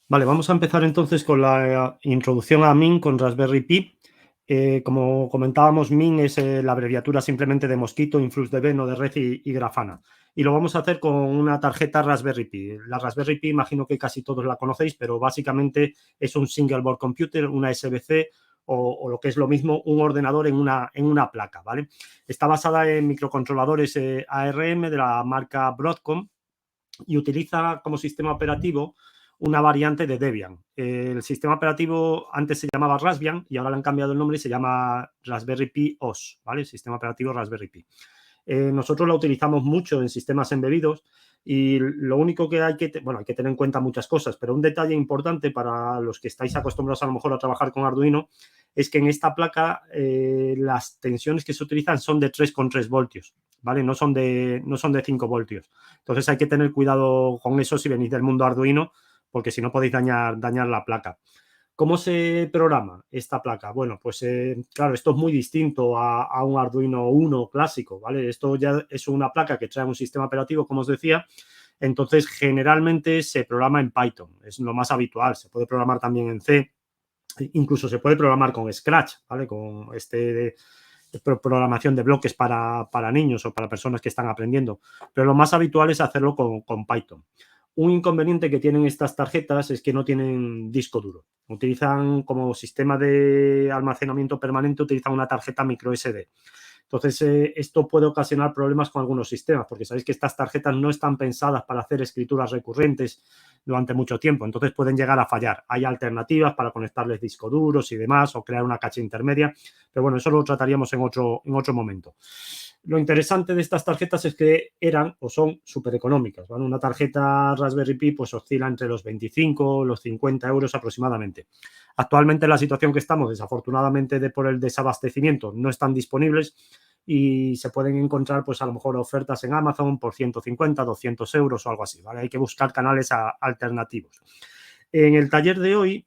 Vale, vamos a empezar entonces con la introducción a Mint con Raspberry Pi. Como comentábamos, Mint es la abreviatura simplemente de Mosquito, InfluxDB, Node-RED y Grafana. Y lo vamos a hacer con una tarjeta Raspberry Pi. La Raspberry Pi imagino que casi todos la conocéis, pero básicamente es un single board computer, una SBC o lo que es lo mismo, un ordenador en una placa, ¿vale? Está basada en microcontroladores ARM de la marca Broadcom y utiliza como sistema operativo una variante de Debian. El sistema operativo antes se llamaba Raspbian y ahora le han cambiado el nombre y se llama Raspberry Pi OS, ¿vale? Sistema operativo Raspberry Pi. Nosotros la utilizamos mucho en sistemas embebidos y lo único que hay que tener en cuenta muchas cosas, pero un detalle importante para los que estáis acostumbrados a lo mejor a trabajar con Arduino es que en esta placa las tensiones que se utilizan son de 3,3 voltios, ¿vale? No son de 5 voltios. Entonces hay que tener cuidado con eso si venís del mundo Arduino, porque si no podéis dañar la placa. ¿Cómo se programa esta placa? Bueno, pues claro, esto es muy distinto a un Arduino Uno clásico, ¿vale? Esto ya es una placa que trae un sistema operativo, como os decía, entonces generalmente se programa en Python, es lo más habitual, se puede programar también en C, incluso se puede programar con Scratch, ¿vale? Con programación de bloques para niños o para personas que están aprendiendo, pero lo más habitual es hacerlo con Python. Un inconveniente que tienen estas tarjetas es que no tienen disco duro. Utilizan como sistema de almacenamiento permanente, utilizan una tarjeta micro SD. Entonces, esto puede ocasionar problemas con algunos sistemas, porque sabéis que estas tarjetas no están pensadas para hacer escrituras recurrentes durante mucho tiempo, entonces pueden llegar a fallar. Hay alternativas para conectarles discos duros y demás, o crear una caché intermedia, pero bueno, eso lo trataríamos en otro momento. Lo interesante de estas tarjetas es que eran o son súper económicas, ¿vale? Una tarjeta Raspberry Pi pues oscila entre los 25 los 50 euros aproximadamente. Actualmente en la situación que estamos, desafortunadamente por el desabastecimiento, no están disponibles y se pueden encontrar pues a lo mejor ofertas en Amazon por 150, 200 euros o algo así, ¿vale? Hay que buscar canales alternativos. En el taller de hoy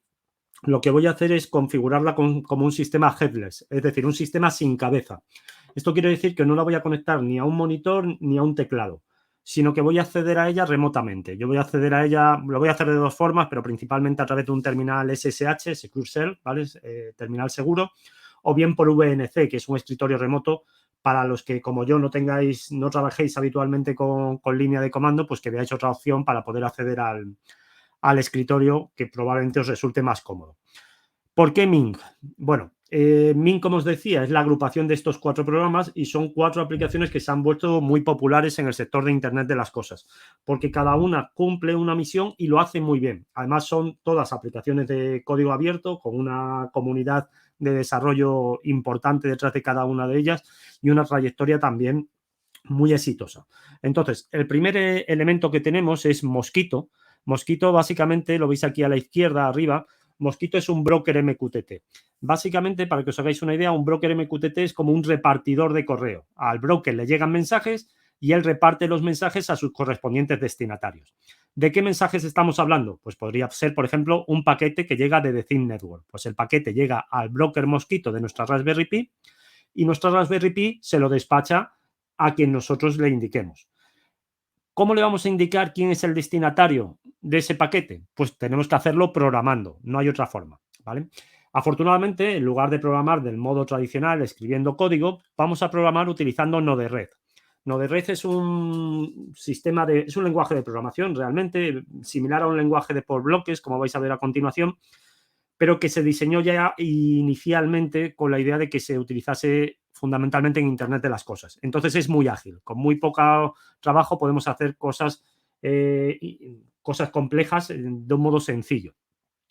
lo que voy a hacer es configurarla como un sistema headless, es decir, un sistema sin cabeza. Esto quiere decir que no la voy a conectar ni a un monitor ni a un teclado, sino que voy a acceder a ella remotamente. Yo voy a acceder a ella, lo voy a hacer de dos formas, pero principalmente a través de un terminal SSH, Secure Shell, ¿vale? Terminal seguro, o bien por VNC, que es un escritorio remoto para los que, como yo, no trabajéis habitualmente con línea de comando, pues que veáis otra opción para poder acceder al escritorio que probablemente os resulte más cómodo. ¿Por qué Mint? Bueno, Mint, como os decía, es la agrupación de estos 4 programas y son 4 aplicaciones que se han vuelto muy populares en el sector de Internet de las cosas, porque cada una cumple una misión y lo hace muy bien. Además, son todas aplicaciones de código abierto con una comunidad de desarrollo importante detrás de cada una de ellas y una trayectoria también muy exitosa. Entonces, el primer elemento que tenemos es Mosquito. Mosquito, básicamente, lo veis aquí a la izquierda, arriba. Mosquito es un broker MQTT. Básicamente, para que os hagáis una idea, un broker MQTT es como un repartidor de correo. Al broker le llegan mensajes y él reparte los mensajes a sus correspondientes destinatarios. ¿De qué mensajes estamos hablando? Pues podría ser, por ejemplo, un paquete que llega de The Thing Network. Pues el paquete llega al broker Mosquito de nuestra Raspberry Pi y nuestra Raspberry Pi se lo despacha a quien nosotros le indiquemos. ¿Cómo le vamos a indicar quién es el destinatario de ese paquete? Pues tenemos que hacerlo programando, no hay otra forma, ¿vale? Afortunadamente, en lugar de programar del modo tradicional escribiendo código, vamos a programar utilizando Node-RED. Node-RED es un lenguaje de programación realmente similar a un lenguaje de por bloques, como vais a ver a continuación, pero que se diseñó ya inicialmente con la idea de que se utilizase fundamentalmente en Internet de las cosas. Entonces es muy ágil, con muy poco trabajo podemos hacer cosas complejas de un modo sencillo.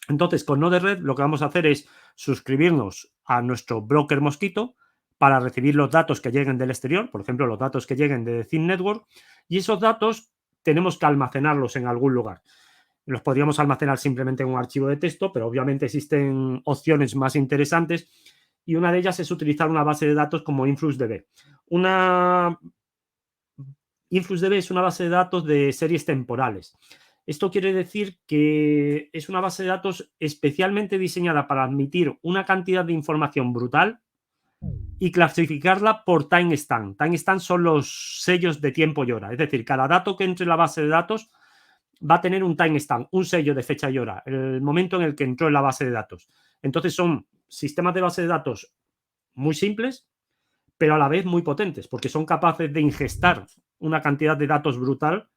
Entonces, con Node-RED lo que vamos a hacer es suscribirnos a nuestro broker Mosquito para recibir los datos que lleguen del exterior, por ejemplo, los datos que lleguen de Thin Network, y esos datos tenemos que almacenarlos en algún lugar. Los podríamos almacenar simplemente en un archivo de texto, pero obviamente existen opciones más interesantes y una de ellas es utilizar una base de datos como InfluxDB. InfluxDB es una base de datos de series temporales. Esto quiere decir que es una base de datos especialmente diseñada para admitir una cantidad de información brutal y clasificarla por timestamp. Timestamp son los sellos de tiempo y hora. Es decir, cada dato que entre en la base de datos va a tener un timestamp, un sello de fecha y hora, el momento en el que entró en la base de datos. Entonces son sistemas de base de datos muy simples, pero a la vez muy potentes, porque son capaces de ingestar una cantidad de datos brutal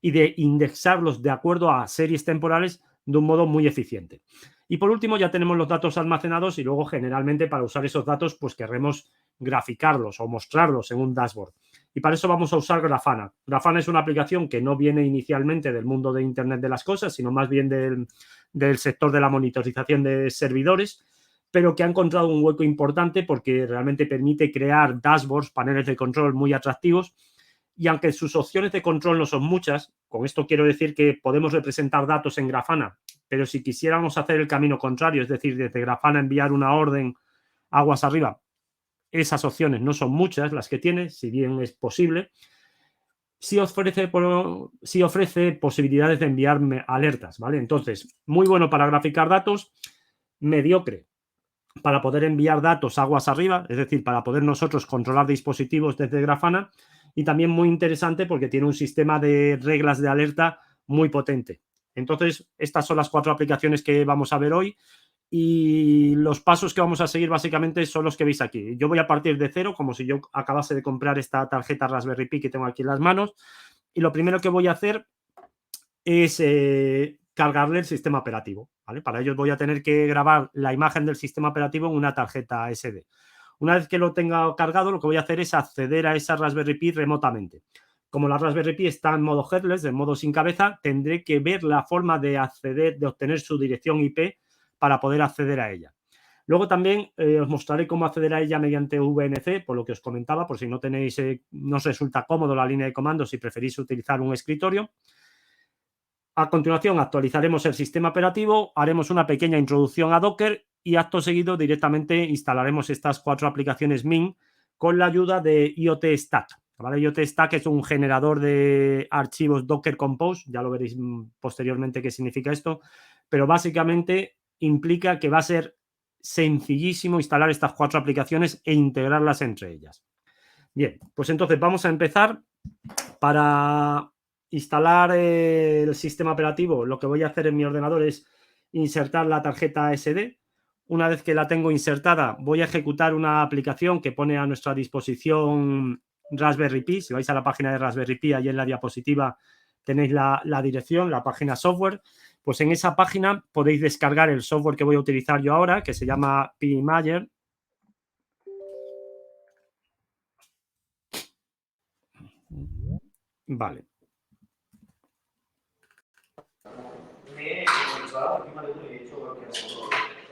y de indexarlos de acuerdo a series temporales de un modo muy eficiente. Y por último ya tenemos los datos almacenados y luego generalmente para usar esos datos pues querremos graficarlos o mostrarlos en un dashboard. Y para eso vamos a usar Grafana. Grafana es una aplicación que no viene inicialmente del mundo de Internet de las cosas, sino más bien del sector de la monitorización de servidores, pero que ha encontrado un hueco importante porque realmente permite crear dashboards, paneles de control muy atractivos. Y aunque sus opciones de control no son muchas, con esto quiero decir que podemos representar datos en Grafana, pero si quisiéramos hacer el camino contrario, es decir, desde Grafana enviar una orden aguas arriba, esas opciones no son muchas las que tiene, si bien es posible. Sí ofrece posibilidades de enviarme alertas, ¿vale? Entonces, muy bueno para graficar datos, mediocre para poder enviar datos aguas arriba, es decir, para poder nosotros controlar dispositivos desde Grafana, y también muy interesante porque tiene un sistema de reglas de alerta muy potente. Entonces, estas son las 4 aplicaciones que vamos a ver hoy y los pasos que vamos a seguir básicamente son los que veis aquí. Yo voy a partir de cero, como si yo acabase de comprar esta tarjeta Raspberry Pi que tengo aquí en las manos, y lo primero que voy a hacer es cargarle el sistema operativo, ¿vale? Para ello voy a tener que grabar la imagen del sistema operativo en una tarjeta SD. Una vez que lo tenga cargado, lo que voy a hacer es acceder a esa Raspberry Pi remotamente. Como la Raspberry Pi está en modo headless, en modo sin cabeza, tendré que ver la forma de acceder, de obtener su dirección IP para poder acceder a ella. Luego también os mostraré cómo acceder a ella mediante VNC, por lo que os comentaba, por si no tenéis, no os resulta cómodo la línea de comandos y preferís utilizar un escritorio. A continuación actualizaremos el sistema operativo, haremos una pequeña introducción a Docker y acto seguido directamente instalaremos estas 4 aplicaciones Mint con la ayuda de IoT Stack. ¿Vale? IoT Stack es un generador de archivos Docker Compose, ya lo veréis posteriormente qué significa esto, pero básicamente implica que va a ser sencillísimo instalar estas 4 aplicaciones e integrarlas entre ellas. Bien, pues entonces vamos a empezar. Para instalar el sistema operativo, lo que voy a hacer en mi ordenador es insertar la tarjeta SD. Una vez que la tengo insertada, voy a ejecutar una aplicación que pone a nuestra disposición Raspberry Pi. Si vais a la página de Raspberry Pi, ahí en la diapositiva tenéis la dirección, la página software. Pues en esa página podéis descargar el software que voy a utilizar yo ahora, que se llama PiMager. Vale.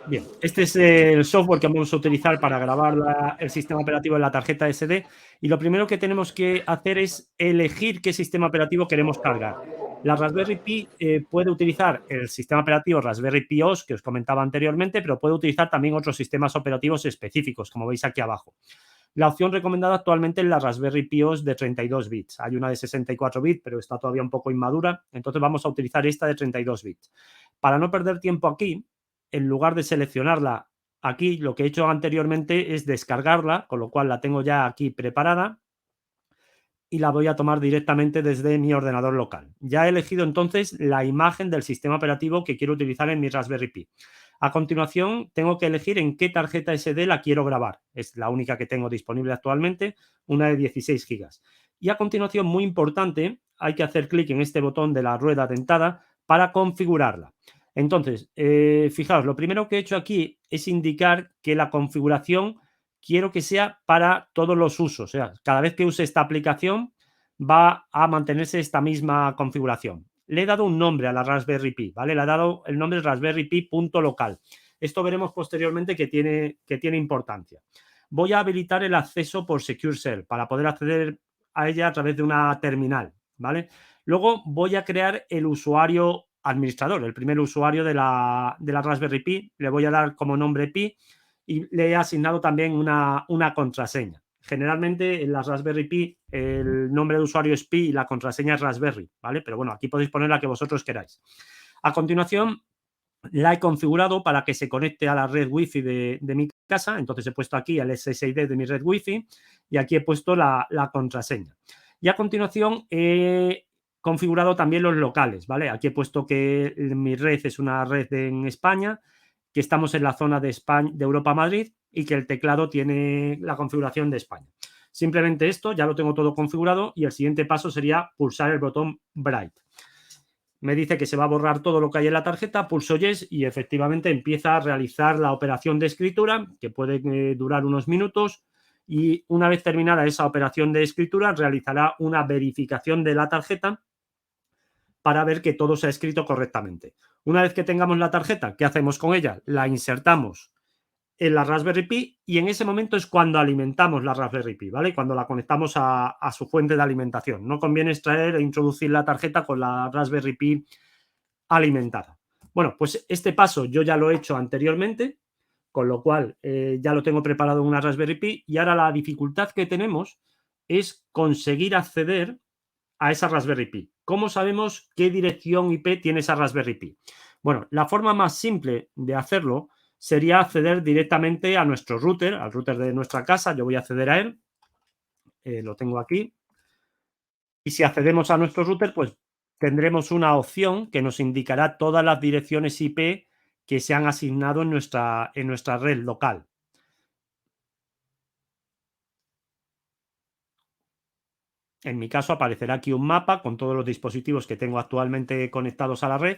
Bien, este es el software que vamos a utilizar para grabar el sistema operativo en la tarjeta SD y lo primero que tenemos que hacer es elegir qué sistema operativo queremos cargar. La Raspberry Pi puede utilizar el sistema operativo Raspberry Pi OS que os comentaba anteriormente, pero puede utilizar también otros sistemas operativos específicos, como veis aquí abajo. La opción recomendada actualmente es la Raspberry Pi OS de 32 bits. Hay una de 64 bits, pero está todavía un poco inmadura, entonces vamos a utilizar esta de 32 bits. Para no perder tiempo aquí, en lugar de seleccionarla aquí, lo que he hecho anteriormente es descargarla, con lo cual la tengo ya aquí preparada y la voy a tomar directamente desde mi ordenador local. Ya he elegido entonces la imagen del sistema operativo que quiero utilizar en mi Raspberry Pi. A continuación, tengo que elegir en qué tarjeta SD la quiero grabar. Es la única que tengo disponible actualmente, una de 16 GB. Y a continuación, muy importante, hay que hacer clic en este botón de la rueda dentada para configurarla. Entonces, fijaos, lo primero que he hecho aquí es indicar que la configuración quiero que sea para todos los usos. O sea, cada vez que use esta aplicación va a mantenerse esta misma configuración. Le he dado un nombre a la Raspberry Pi, ¿vale? Le he dado el nombre Raspberry Pi.local. Esto veremos posteriormente que tiene importancia. Voy a habilitar el acceso por Secure Shell para poder acceder a ella a través de una terminal, ¿vale? Luego voy a crear el usuario administrador, el primer usuario de la Raspberry Pi. Le voy a dar como nombre Pi y le he asignado también una contraseña. Generalmente en las Raspberry Pi el nombre de usuario es Pi y la contraseña es Raspberry, ¿vale? Pero bueno, aquí podéis poner la que vosotros queráis. A continuación, la he configurado para que se conecte a la red Wi-Fi de mi casa. Entonces he puesto aquí el SSID de mi red Wi-Fi y aquí he puesto la contraseña. Y a continuación he configurado también los locales, ¿vale? Aquí he puesto que mi red es una red en España, que estamos en la zona de España, de Europa Madrid, y que el teclado tiene la configuración de España. Simplemente esto ya lo tengo todo configurado y el siguiente paso sería pulsar el botón Bright. Me dice que se va a borrar todo lo que hay en la tarjeta, pulso Yes y efectivamente empieza a realizar la operación de escritura, que puede durar unos minutos, y una vez terminada esa operación de escritura realizará una verificación de la tarjeta para ver que todo se ha escrito correctamente. Una vez que tengamos la tarjeta, ¿qué hacemos con ella? La insertamos en la Raspberry Pi y en ese momento es cuando alimentamos la Raspberry Pi, ¿vale? Cuando la conectamos a su fuente de alimentación. No conviene extraer e introducir la tarjeta con la Raspberry Pi alimentada. Bueno, pues este paso yo ya lo he hecho anteriormente, con lo cual ya lo tengo preparado en una Raspberry Pi y ahora la dificultad que tenemos es conseguir acceder a esa Raspberry Pi. ¿Cómo sabemos qué dirección IP tiene esa Raspberry Pi? Bueno, la forma más simple de hacerlo sería acceder directamente a nuestro router, al router de nuestra casa. Yo voy a acceder a él, lo tengo aquí. Y si accedemos a nuestro router, pues tendremos una opción que nos indicará todas las direcciones IP que se han asignado en nuestra red local. En mi caso aparecerá aquí un mapa con todos los dispositivos que tengo actualmente conectados a la red.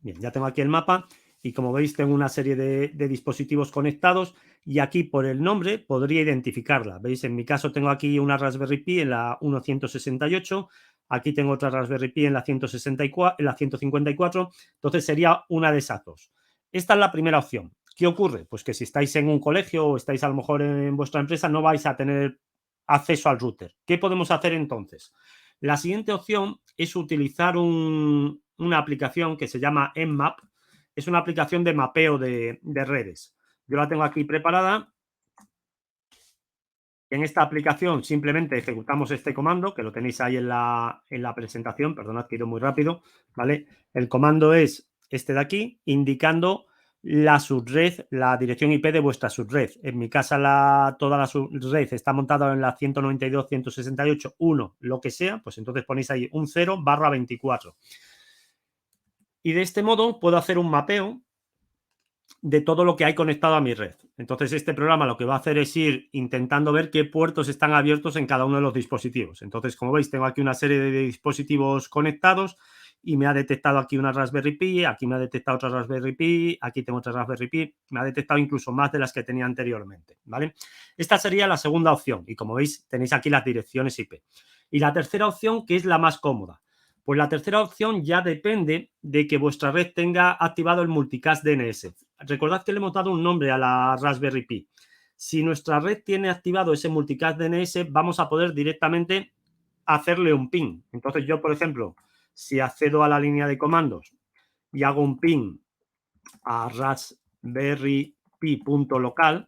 Bien, ya tengo aquí el mapa y como veis tengo una serie de dispositivos conectados y aquí por el nombre podría identificarla. ¿Veis? En mi caso tengo aquí una Raspberry Pi en la 1168, aquí tengo otra Raspberry Pi en la 164, en la 154, entonces sería una de esas dos. Esta es la primera opción. ¿Qué ocurre? Pues que si estáis en un colegio o estáis a lo mejor en vuestra empresa no vais a tener acceso al router. ¿Qué podemos hacer entonces? La siguiente opción es utilizar una aplicación que se llama Nmap. Es una aplicación de mapeo de redes. Yo la tengo aquí preparada. En esta aplicación simplemente ejecutamos este comando, que lo tenéis ahí en la presentación. Perdonad que he ido muy rápido, ¿vale? El comando es este de aquí, indicando la subred, la dirección IP de vuestra subred. En mi casa toda la subred está montada en la 192.168.1, lo que sea, pues entonces ponéis ahí un 0/24. Y de este modo puedo hacer un mapeo de todo lo que hay conectado a mi red. Entonces, este programa lo que va a hacer es ir intentando ver qué puertos están abiertos en cada uno de los dispositivos. Entonces, como veis, tengo aquí una serie de dispositivos conectados y me ha detectado aquí una Raspberry Pi, aquí me ha detectado otra Raspberry Pi, aquí tengo otra Raspberry Pi, me ha detectado incluso más de las que tenía anteriormente, ¿vale? Esta sería la segunda opción y como veis, tenéis aquí las direcciones IP. Y la tercera opción, que es la más cómoda. Pues la tercera opción ya depende de que vuestra red tenga activado el multicast DNS. Recordad que le hemos dado un nombre a la Raspberry Pi. Si nuestra red tiene activado ese multicast DNS, vamos a poder directamente hacerle un ping. Entonces yo, por ejemplo, si accedo a la línea de comandos y hago un ping a raspberrypi.local,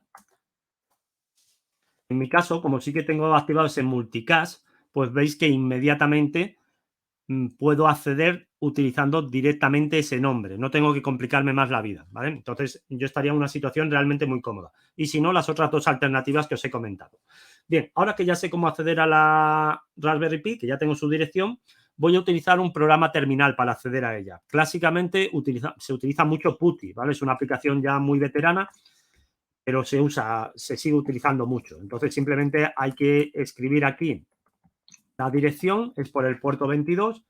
en mi caso, como sí que tengo activado ese multicast, pues veis que inmediatamente puedo acceder utilizando directamente ese nombre. No tengo que complicarme más la vida, ¿vale? Entonces, yo estaría en una situación realmente muy cómoda. Y si no, las otras dos alternativas que os he comentado. Bien, ahora que ya sé cómo acceder a la Raspberry Pi, que ya tengo su dirección, voy a utilizar un programa terminal para acceder a ella. Clásicamente se utiliza mucho PuTTY, ¿vale? Es una aplicación ya muy veterana, pero se sigue utilizando mucho. Entonces, simplemente hay que escribir aquí la dirección, es por el puerto 22,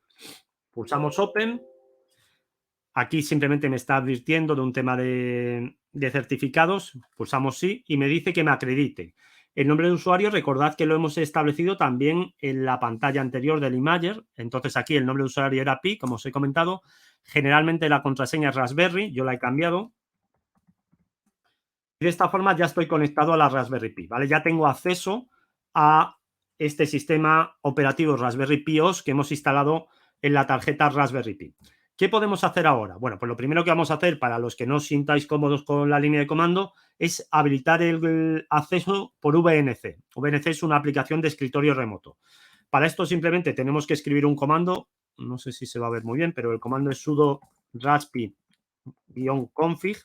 pulsamos Open. Aquí simplemente me está advirtiendo de un tema de certificados, pulsamos sí y me dice que me acredite. El nombre de usuario, recordad que lo hemos establecido también en la pantalla anterior del Imager. Entonces aquí el nombre de usuario era Pi, como os he comentado. Generalmente la contraseña es Raspberry, yo la he cambiado. Y de esta forma ya estoy conectado a la Raspberry Pi, ¿vale? Ya tengo acceso a este sistema operativo Raspberry Pi OS que hemos instalado en la tarjeta Raspberry Pi. ¿Qué podemos hacer ahora? Bueno, pues lo primero que vamos a hacer para los que no os sintáis cómodos con la línea de comando es habilitar el acceso por VNC. VNC es una aplicación de escritorio remoto. Para esto simplemente tenemos que escribir un comando, no sé si se va a ver muy bien, pero el comando es sudo raspi-config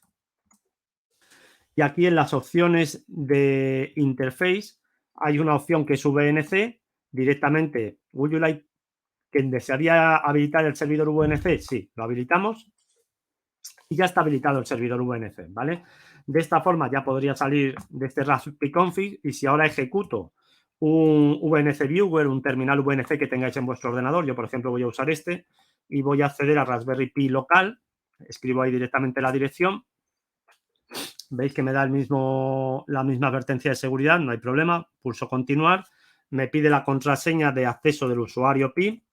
Y aquí en las opciones de interface hay una opción que es VNC directamente. Would you like que desearía habilitar el servidor VNC? Sí, lo habilitamos y ya está habilitado el servidor VNC, ¿vale? De esta forma ya podría salir de este Raspberry Config y si ahora ejecuto un VNC Viewer, un terminal VNC que tengáis en vuestro ordenador, yo por ejemplo voy a usar este y voy a acceder a Raspberry Pi local, escribo ahí directamente la dirección, veis que me da la misma advertencia de seguridad, no hay problema, pulso continuar, me pide la contraseña de acceso del usuario Pi,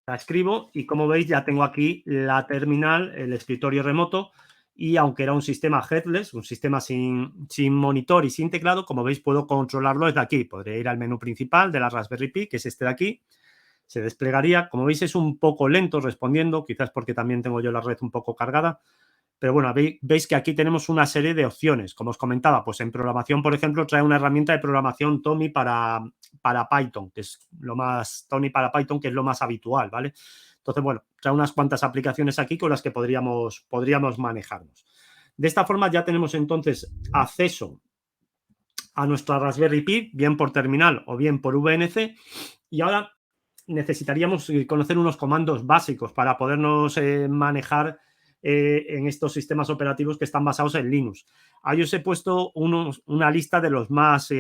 la escribo y como veis ya tengo aquí la terminal, el escritorio remoto y aunque era un sistema headless, un sistema sin monitor y sin teclado, como veis puedo controlarlo desde aquí. Podré ir al menú principal de la Raspberry Pi, que es este de aquí, se desplegaría. Como veis es un poco lento respondiendo, quizás porque también tengo yo la red un poco cargada. Pero bueno, veis que aquí tenemos una serie de opciones. Como os comentaba, pues en programación, por ejemplo, trae una herramienta de programación Tommy para Python, que es lo más, Tommy para Python, que es lo más habitual, ¿vale? Entonces, bueno, trae unas cuantas aplicaciones aquí con las que podríamos manejarnos. De esta forma ya tenemos entonces acceso a nuestra Raspberry Pi, bien por terminal o bien por VNC, y ahora necesitaríamos conocer unos comandos básicos para podernos manejar en estos sistemas operativos que están basados en Linux. Ahí os he puesto una lista de los más,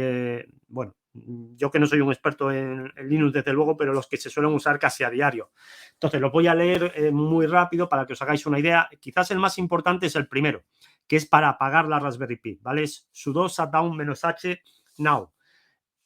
bueno, yo que no soy un experto en Linux desde luego, pero los que se suelen usar casi a diario. Entonces, los voy a leer muy rápido para que os hagáis una idea. Quizás el más importante es el primero, que es para apagar la Raspberry Pi, ¿vale? Es sudo shutdown-h now.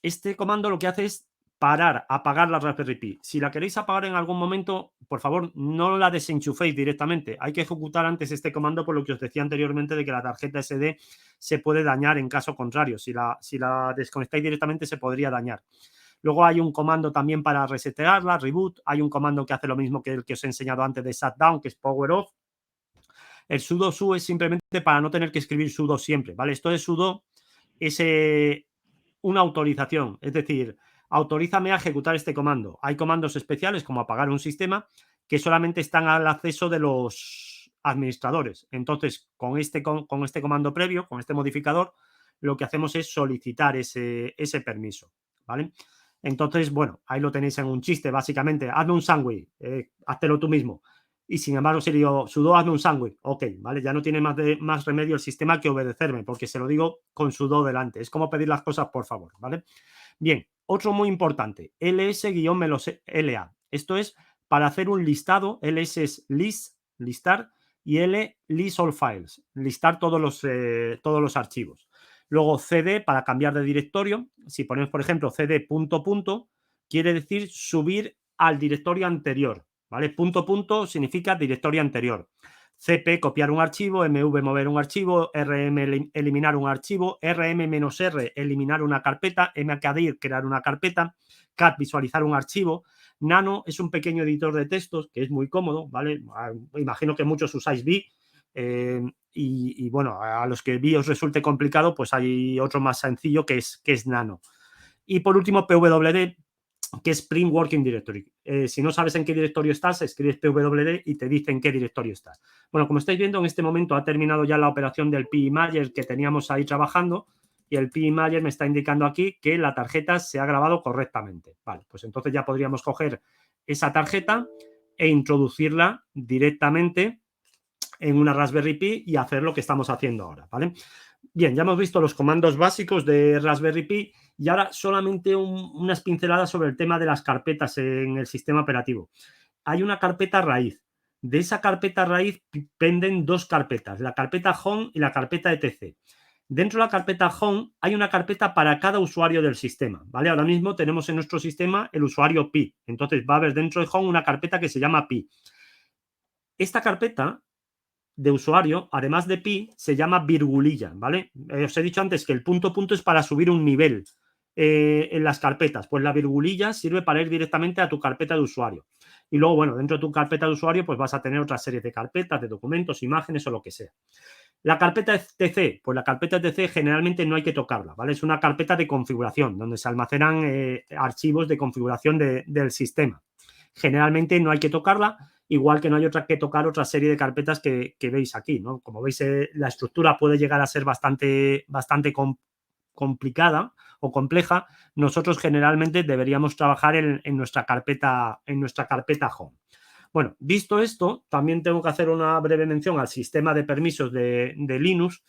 Este comando lo que hace es parar, apagar la Raspberry Pi. Si la queréis apagar en algún momento, por favor, no la desenchuféis directamente. Hay que ejecutar antes este comando por lo que os decía anteriormente de que la tarjeta SD se puede dañar en caso contrario. Si la desconectáis directamente se podría dañar. Luego hay un comando también para resetearla, reboot. Hay un comando que hace lo mismo que el que os he enseñado antes de shutdown, que es power off. El sudo su es simplemente para no tener que escribir sudo siempre, ¿vale? Esto de sudo es una autorización, es decir, autorízame a ejecutar este comando. Hay comandos especiales como apagar un sistema que solamente están al acceso de los administradores. Entonces, con este comando previo, con este modificador, lo que hacemos es solicitar ese permiso, ¿vale? Entonces, bueno, ahí lo tenéis en un chiste, básicamente, hazme un sándwich, háztelo tú mismo. Y sin embargo, si digo, sudo, hazme un sándwich, ok, ¿vale? Ya no tiene más remedio el sistema que obedecerme, porque se lo digo con sudo delante. Es como pedir las cosas por favor, ¿vale? Bien, otro muy importante, ls-la. Esto es para hacer un listado, ls es list, listar, y list all files, listar todos los archivos. Luego cd para cambiar de directorio. Si ponemos, por ejemplo, cd punto punto, quiere decir subir al directorio anterior, ¿vale? Punto punto significa directorio anterior. cp copiar un archivo, mv mover un archivo, rm eliminar un archivo, rm-r eliminar una carpeta, mkdir crear una carpeta, cat visualizar un archivo. Nano es un pequeño editor de textos que es muy cómodo, ¿vale? Imagino que muchos usáis Vi. Y bueno, a los que Vi os resulte complicado, pues hay otro más sencillo que es Nano. Y por último, pwd, que es Print Working Directory. Si no sabes en qué directorio estás, escribes pwd y te dice en qué directorio estás. Bueno, como estáis viendo, en este momento ha terminado ya la operación del PIMager que teníamos ahí trabajando y el PIMager me está indicando aquí que la tarjeta se ha grabado correctamente. Vale, pues entonces ya podríamos coger esa tarjeta e introducirla directamente en una Raspberry Pi y hacer lo que estamos haciendo ahora, ¿vale? Bien, ya hemos visto los comandos básicos de Raspberry Pi y ahora solamente unas pinceladas sobre el tema de las carpetas en el sistema operativo. Hay una carpeta raíz. De esa carpeta raíz penden dos carpetas, la carpeta Home y la carpeta etc. Dentro de la carpeta Home hay una carpeta para cada usuario del sistema, ¿vale? Ahora mismo tenemos en nuestro sistema el usuario Pi, entonces va a haber dentro de Home una carpeta que se llama Pi. Esta carpeta de usuario, además de pi, se llama virgulilla, ¿vale? Os he dicho antes que el punto punto es para subir un nivel en las carpetas, pues la virgulilla sirve para ir directamente a tu carpeta de usuario. Y luego, bueno, dentro de tu carpeta de usuario, pues vas a tener otra serie de carpetas, de documentos, imágenes o lo que sea. La carpeta TC, pues la carpeta TC generalmente no hay que tocarla, ¿vale? Es una carpeta de configuración, donde se almacenan archivos de configuración del sistema. Generalmente no hay que tocarla igual que no hay otra que tocar otra serie de carpetas que veis aquí, ¿no? Como veis, la estructura puede llegar a ser bastante complicada o compleja. Nosotros generalmente deberíamos trabajar en nuestra carpeta home. Bueno, visto esto, también tengo que hacer una breve mención al sistema de permisos de Linux,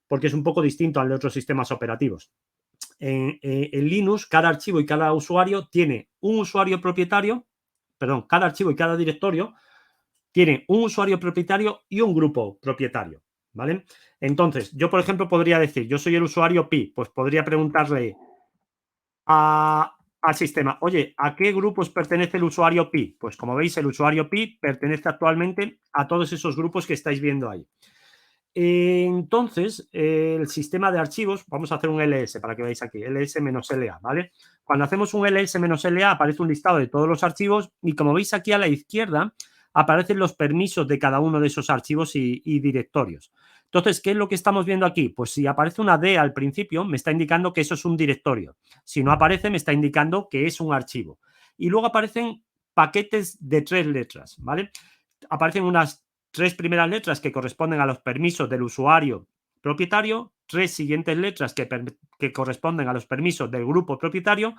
porque es un poco distinto al de otros sistemas operativos. En Linux, cada archivo y cada usuario tiene un usuario propietario, perdón, cada archivo y cada directorio tiene un usuario propietario y un grupo propietario, ¿vale? Entonces, yo, por ejemplo, podría decir, yo soy el usuario pi, pues podría preguntarle al sistema, oye, ¿a qué grupos pertenece el usuario pi? Pues como veis, el usuario pi pertenece actualmente a todos esos grupos que estáis viendo ahí. Entonces, el sistema de archivos, vamos a hacer un ls para que veáis aquí, ls-la, ¿vale? Cuando hacemos un ls-la aparece un listado de todos los archivos y como veis aquí a la izquierda aparecen los permisos de cada uno de esos archivos y directorios. Entonces, ¿qué es lo que estamos viendo aquí? Pues si aparece una D al principio, me está indicando que eso es un directorio. Si no aparece, me está indicando que es un archivo. Y luego aparecen paquetes de 3 letras, ¿vale? Aparecen unas 3 primeras letras que corresponden a los permisos del usuario propietario, 3 siguientes letras que corresponden a los permisos del grupo propietario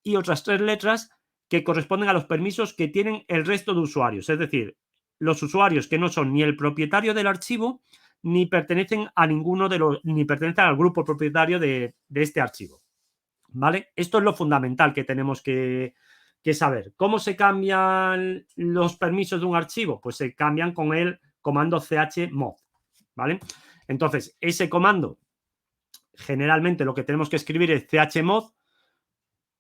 y otras 3 letras que corresponden a los permisos que tienen el resto de usuarios. Es decir, los usuarios que no son ni el propietario del archivo ni pertenecen a ninguno de los, ni pertenecen al grupo propietario de este archivo. ¿Vale? Esto es lo fundamental que tenemos que saber. ¿Cómo se cambian los permisos de un archivo? Pues se cambian con el comando chmod, ¿vale? Entonces, ese comando, generalmente lo que tenemos que escribir es chmod,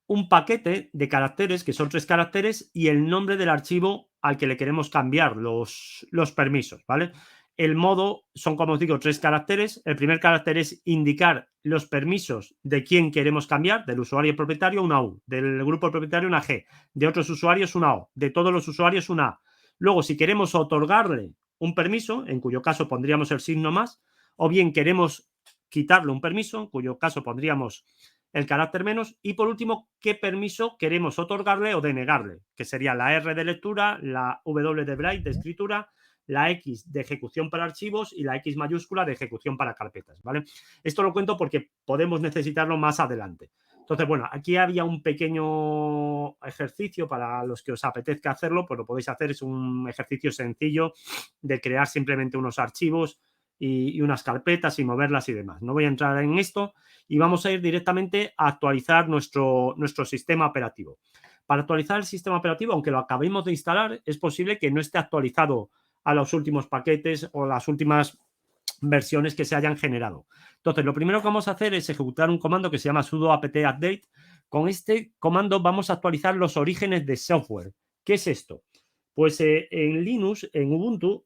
un paquete de caracteres, que son 3 caracteres, y el nombre del archivo al que le queremos cambiar los permisos, ¿vale? El modo son, como os digo, 3 caracteres. El primer carácter es indicar los permisos de quién queremos cambiar, del usuario propietario una U, del grupo propietario una G, de otros usuarios una O, de todos los usuarios una A. Luego, si queremos otorgarle un permiso, en cuyo caso pondríamos el signo más, o bien queremos quitarle un permiso, en cuyo caso pondríamos el carácter menos, y por último, qué permiso queremos otorgarle o denegarle, que sería la R de lectura, la W de write de escritura, la X de ejecución para archivos y la X mayúscula de ejecución para carpetas, ¿vale? Esto lo cuento porque podemos necesitarlo más adelante. Entonces, bueno, aquí había un pequeño ejercicio para los que os apetezca hacerlo, pues lo podéis hacer, es un ejercicio sencillo de crear simplemente unos archivos y unas carpetas y moverlas y demás. No voy a entrar en esto y vamos a ir directamente a actualizar nuestro sistema operativo. Para actualizar el sistema operativo, aunque lo acabemos de instalar, es posible que no esté actualizado a los últimos paquetes o las últimas versiones que se hayan generado. Entonces, lo primero que vamos a hacer es ejecutar un comando que se llama sudo apt update. Con este comando vamos a actualizar los orígenes de software. ¿Qué es esto? Pues en Linux, en Ubuntu,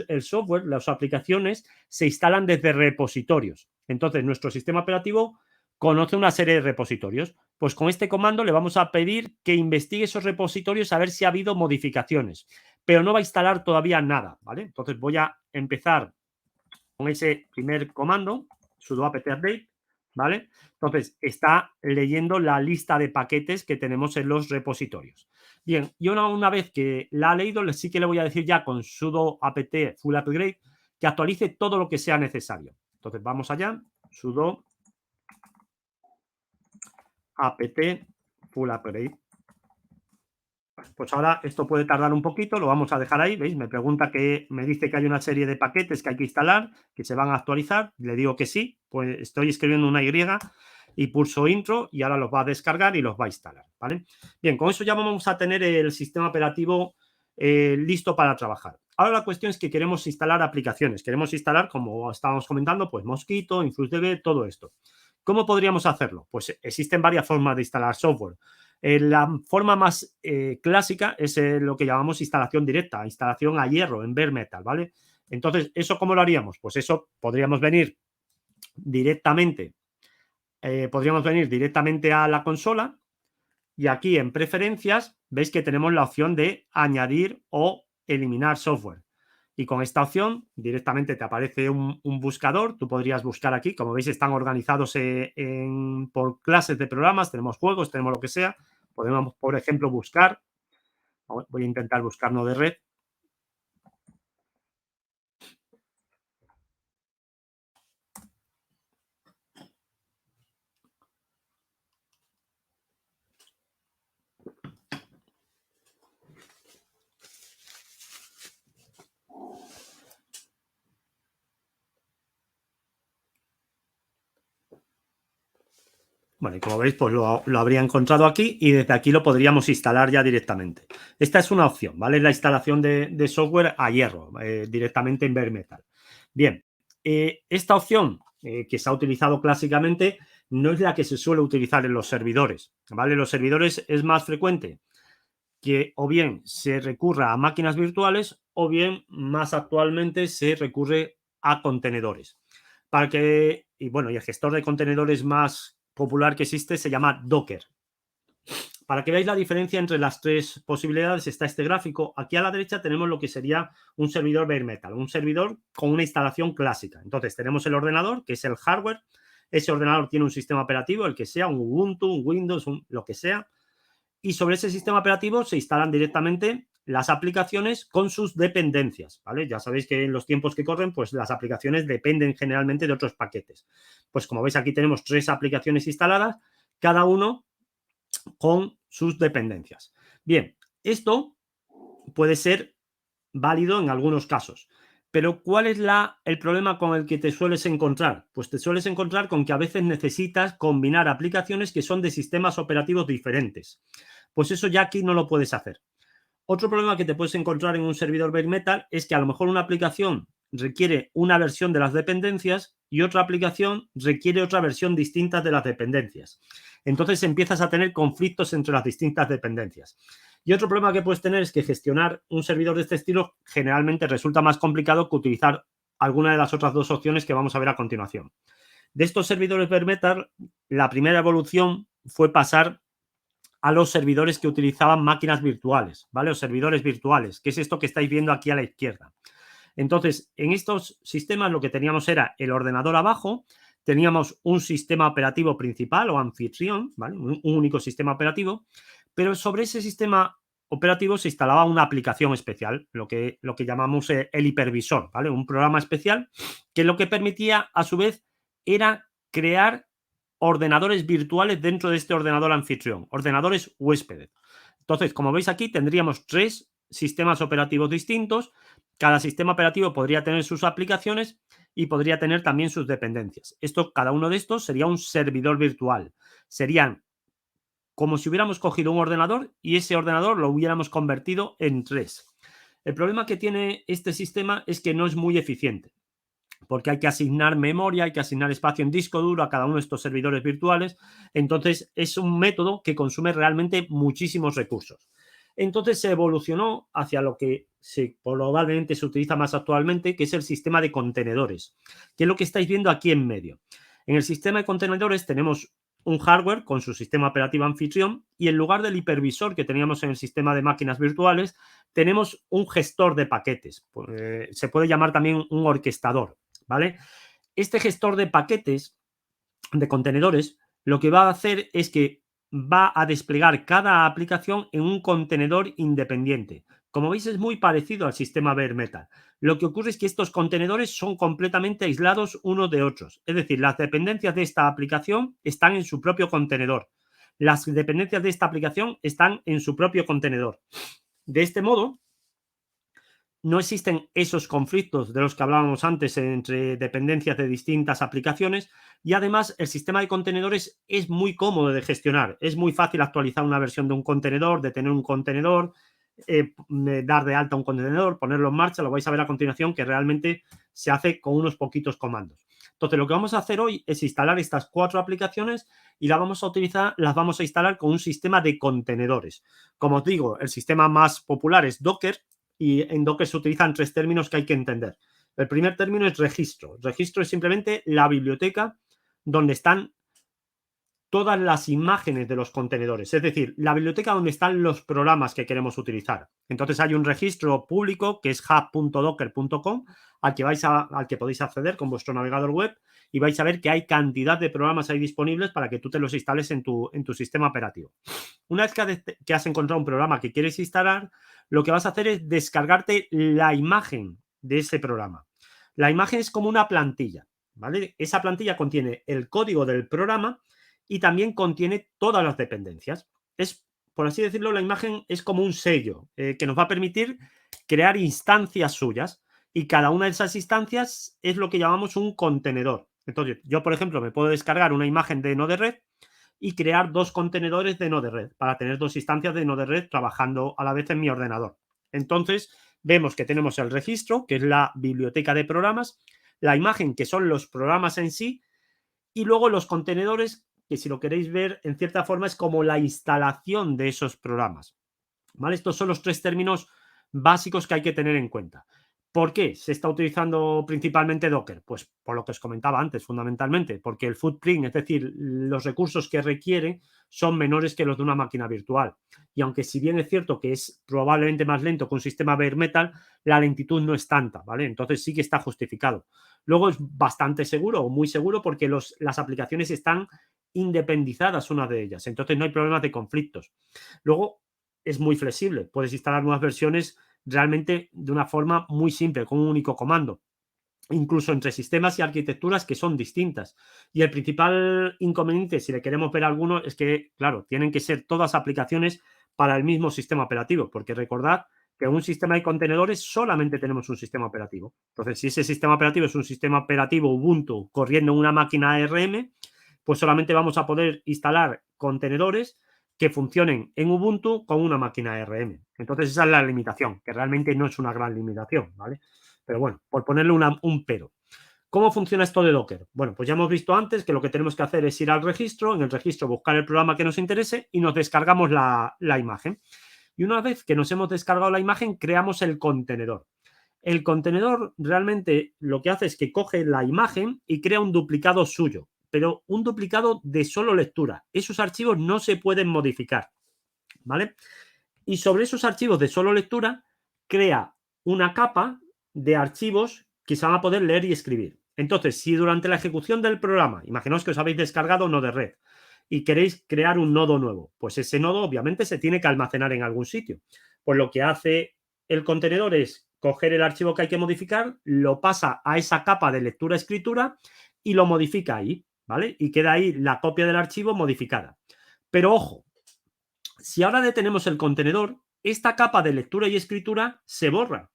el software, las aplicaciones se instalan desde repositorios. Entonces, nuestro sistema operativo conoce una serie de repositorios. Pues con este comando le vamos a pedir que investigue esos repositorios a ver si ha habido modificaciones, pero no va a instalar todavía nada, ¿vale? Entonces voy a empezar con ese primer comando, sudo apt update, ¿vale? Entonces, está leyendo la lista de paquetes que tenemos en los repositorios. Bien, y una vez que la ha leído, sí que le voy a decir ya con sudo apt full upgrade que actualice todo lo que sea necesario. Entonces, vamos allá, sudo apt full upgrade. Pues ahora esto puede tardar un poquito, lo vamos a dejar ahí, ¿veis? Me pregunta que me dice que hay una serie de paquetes que hay que instalar, que se van a actualizar, le digo que sí, pues estoy escribiendo una Y y pulso intro y ahora los va a descargar y los va a instalar, ¿vale? Bien, con eso ya vamos a tener el sistema operativo listo para trabajar. Ahora la cuestión es que queremos instalar aplicaciones, queremos instalar, como estábamos comentando, pues Mosquito, InfluxDB, todo esto. ¿Cómo podríamos hacerlo? Pues existen varias formas de instalar software. La forma más clásica es lo que llamamos instalación directa, instalación a hierro en bare metal, ¿vale? Entonces, ¿eso cómo lo haríamos? Pues eso podríamos venir directamente, a la consola y aquí en preferencias veis que tenemos la opción de añadir o eliminar software. Y con esta opción directamente te aparece un buscador, tú podrías buscar aquí, como veis están organizados por clases de programas, tenemos juegos, tenemos lo que sea, podemos por ejemplo buscar, voy a intentar buscar no de red, Bueno, y como veis, pues lo habría encontrado aquí y desde aquí lo podríamos instalar ya directamente. Esta es una opción, ¿vale? La instalación de software a hierro, directamente en Bare Metal. Bien, esta opción que se ha utilizado clásicamente no es la que se suele utilizar en los servidores, ¿vale? Los servidores es más frecuente que o bien se recurra a máquinas virtuales o bien más actualmente se recurre a contenedores. Para que, y bueno, y el gestor de contenedores más popular que existe se llama Docker. Para que veáis la diferencia entre las tres posibilidades está este gráfico. Aquí a la derecha tenemos lo que sería un servidor bare metal, un servidor con una instalación clásica. Entonces tenemos el ordenador, que es el hardware. Ese ordenador tiene un sistema operativo, el que sea, un Ubuntu, un Windows, lo que sea, y sobre ese sistema operativo se instalan directamente las aplicaciones con sus dependencias, ¿vale? Ya sabéis que en los tiempos que corren, pues las aplicaciones dependen generalmente de otros paquetes. Pues como veis aquí tenemos 3 aplicaciones instaladas, cada uno con sus dependencias. Bien, esto puede ser válido en algunos casos. Pero ¿cuál es el problema con el que te sueles encontrar? Pues te sueles encontrar con que a veces necesitas combinar aplicaciones que son de sistemas operativos diferentes. Pues eso ya aquí no lo puedes hacer. Otro problema que te puedes encontrar en un servidor bare metal es que a lo mejor una aplicación requiere una versión de las dependencias y otra aplicación requiere otra versión distinta de las dependencias. Entonces empiezas a tener conflictos entre las distintas dependencias. Y otro problema que puedes tener es que gestionar un servidor de este estilo generalmente resulta más complicado que utilizar alguna de las otras dos opciones que vamos a ver a continuación. De estos servidores bare metal, la primera evolución fue pasar a los servidores que utilizaban máquinas virtuales, ¿vale? O servidores virtuales, que es esto que estáis viendo aquí a la izquierda. Entonces, en estos sistemas lo que teníamos era el ordenador abajo, teníamos un sistema operativo principal o anfitrión, ¿vale? Un único sistema operativo, pero sobre ese sistema operativo se instalaba una aplicación especial, lo que llamamos el hipervisor, ¿vale? Un programa especial que lo que permitía, a su vez, era crear ordenadores virtuales dentro de este ordenador anfitrión, ordenadores huéspedes. Entonces, como veis aquí, tendríamos 3 sistemas operativos distintos. Cada sistema operativo podría tener sus aplicaciones y podría tener también sus dependencias. Cada uno de estos sería un servidor virtual. Serían como si hubiéramos cogido un ordenador y ese ordenador lo hubiéramos convertido en 3. El problema que tiene este sistema es que no es muy eficiente, porque hay que asignar memoria, hay que asignar espacio en disco duro a cada uno de estos servidores virtuales. Entonces, es un método que consume realmente muchísimos recursos. Entonces, se evolucionó hacia lo que probablemente se utiliza más actualmente, que es el sistema de contenedores, que es lo que estáis viendo aquí en medio. En el sistema de contenedores tenemos un hardware con su sistema operativo anfitrión y en lugar del hipervisor que teníamos en el sistema de máquinas virtuales, tenemos un gestor de paquetes. Se puede llamar también un orquestador, ¿vale? Este gestor de paquetes, de contenedores, lo que va a hacer es que va a desplegar cada aplicación en un contenedor independiente. Como veis, es muy parecido al sistema bare metal. Lo que ocurre es que estos contenedores son completamente aislados unos de otros. Es decir, las dependencias de esta aplicación están en su propio contenedor. Las dependencias de esta aplicación están en su propio contenedor. De este modo, no existen esos conflictos de los que hablábamos antes entre dependencias de distintas aplicaciones y además el sistema de contenedores es muy cómodo de gestionar. Es muy fácil actualizar una versión de un contenedor, de tener un contenedor, dar de alta un contenedor, ponerlo en marcha. Lo vais a ver a continuación que realmente se hace con unos poquitos comandos. Entonces, lo que vamos a hacer hoy es instalar estas 4 aplicaciones y las vamos a instalar con un sistema de contenedores. Como os digo, el sistema más popular es Docker, y en Docker se utilizan 3 términos que hay que entender. El primer término es registro. Registro es simplemente la biblioteca donde están todas las imágenes de los contenedores, es decir, la biblioteca donde están los programas que queremos utilizar. Entonces hay un registro público que es hub.docker.com al que podéis acceder con vuestro navegador web y vais a ver que hay cantidad de programas ahí disponibles para que tú te los instales en tu sistema operativo. Una vez que has encontrado un programa que quieres instalar, lo que vas a hacer es descargarte la imagen de ese programa. La imagen es como una plantilla, ¿vale? Esa plantilla contiene el código del programa y también contiene todas las dependencias. Es, por así decirlo, la imagen es como un sello que nos va a permitir crear instancias suyas y cada una de esas instancias es lo que llamamos un contenedor. Entonces, yo, por ejemplo, me puedo descargar una imagen de Node-RED y crear 2 contenedores de Node-RED para tener 2 instancias de Node-RED trabajando a la vez en mi ordenador. Entonces, vemos que tenemos el registro, que es la biblioteca de programas, la imagen, que son los programas en sí, y luego los contenedores, que si lo queréis ver, en cierta forma es como la instalación de esos programas. ¿Vale? Estos son los 3 términos básicos que hay que tener en cuenta. ¿Por qué se está utilizando principalmente Docker? Pues por lo que os comentaba antes, fundamentalmente, porque el footprint, es decir, los recursos que requiere son menores que los de una máquina virtual. Y aunque si bien es cierto que es probablemente más lento que un sistema bare metal, la lentitud no es tanta, ¿vale? Entonces sí que está justificado. Luego es bastante seguro o muy seguro porque las aplicaciones están independizadas una de ellas, entonces no hay problemas de conflictos. Luego es muy flexible, puedes instalar nuevas versiones realmente de una forma muy simple, con un único comando, incluso entre sistemas y arquitecturas que son distintas. Y el principal inconveniente, si le queremos ver alguno, es que, claro, tienen que ser todas aplicaciones para el mismo sistema operativo, porque recordad que en un sistema de contenedores solamente tenemos un sistema operativo. Entonces, si ese sistema operativo es un sistema operativo Ubuntu corriendo en una máquina ARM, pues solamente vamos a poder instalar contenedores que funcionen en Ubuntu con una máquina ARM. Entonces, esa es la limitación, que realmente no es una gran limitación, ¿vale? Pero bueno, por ponerle un pero. ¿Cómo funciona esto de Docker? Bueno, pues ya hemos visto antes que lo que tenemos que hacer es ir al registro, en el registro buscar el programa que nos interese y nos descargamos la imagen. Y una vez que nos hemos descargado la imagen, creamos el contenedor. El contenedor realmente lo que hace es que coge la imagen y crea un duplicado suyo, pero un duplicado de solo lectura. Esos archivos no se pueden modificar, ¿vale? Y sobre esos archivos de solo lectura, crea una capa de archivos que se van a poder leer y escribir. Entonces, si durante la ejecución del programa, imaginaos que os habéis descargado Node-RED y queréis crear un nodo nuevo, pues ese nodo obviamente se tiene que almacenar en algún sitio. Pues lo que hace el contenedor es coger el archivo que hay que modificar, lo pasa a esa capa de lectura-escritura y lo modifica ahí, ¿vale? Y queda ahí la copia del archivo modificada. Pero ojo, si ahora detenemos el contenedor, esta capa de lectura y escritura se borra.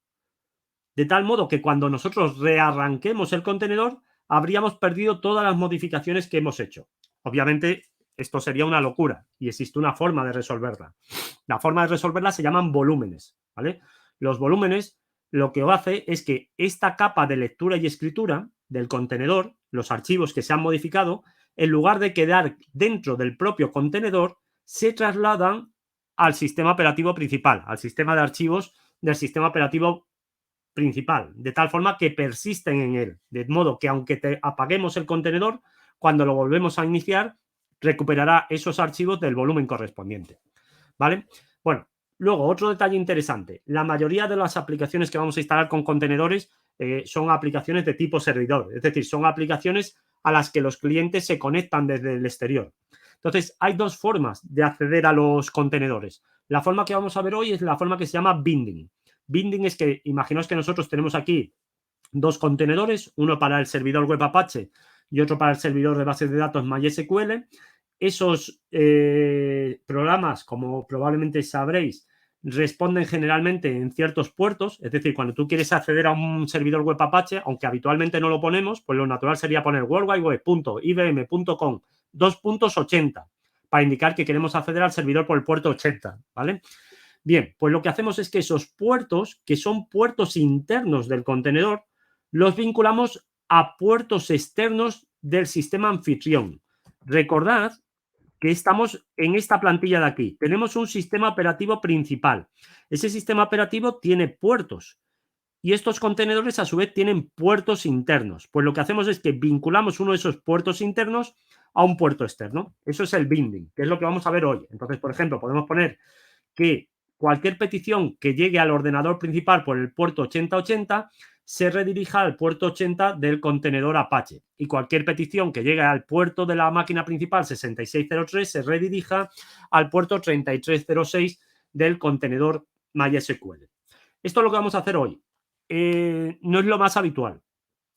De tal modo que cuando nosotros rearranquemos el contenedor, habríamos perdido todas las modificaciones que hemos hecho. Obviamente, esto sería una locura y existe una forma de resolverla. La forma de resolverla se llaman volúmenes, ¿vale? Los volúmenes lo que hace es que esta capa de lectura y escritura del contenedor, los archivos que se han modificado, en lugar de quedar dentro del propio contenedor, se trasladan al sistema operativo principal, al sistema de archivos del sistema operativo principal, de tal forma que persisten en él, de modo que aunque apaguemos el contenedor, cuando lo volvemos a iniciar, recuperará esos archivos del volumen correspondiente, ¿vale? Bueno, luego otro detalle interesante, la mayoría de las aplicaciones que vamos a instalar con contenedores son aplicaciones de tipo servidor, es decir, son aplicaciones a las que los clientes se conectan desde el exterior. Entonces, hay 2 formas de acceder a los contenedores. La forma que vamos a ver hoy es la forma que se llama binding. Binding es que, imaginaos que nosotros tenemos aquí 2 contenedores, uno para el servidor web Apache y otro para el servidor de bases de datos MySQL. Esos programas, como probablemente sabréis, responden generalmente en ciertos puertos, es decir, cuando tú quieres acceder a un servidor web Apache, aunque habitualmente no lo ponemos, pues lo natural sería poner worldwideweb.ibm.com 2.80 para indicar que queremos acceder al servidor por el puerto 80, ¿vale? Bien, pues lo que hacemos es que esos puertos, que son puertos internos del contenedor, los vinculamos a puertos externos del sistema anfitrión. Recordad que estamos en esta plantilla de aquí. Tenemos un sistema operativo principal. Ese sistema operativo tiene puertos y estos contenedores a su vez tienen puertos internos. Pues lo que hacemos es que vinculamos uno de esos puertos internos a un puerto externo. Eso es el binding, que es lo que vamos a ver hoy. Entonces, por ejemplo, podemos poner que cualquier petición que llegue al ordenador principal por el puerto 8080 se redirija al puerto 80 del contenedor Apache y cualquier petición que llegue al puerto de la máquina principal 6603 se redirija al puerto 3306 del contenedor MySQL. Esto es lo que vamos a hacer hoy. No es lo más habitual.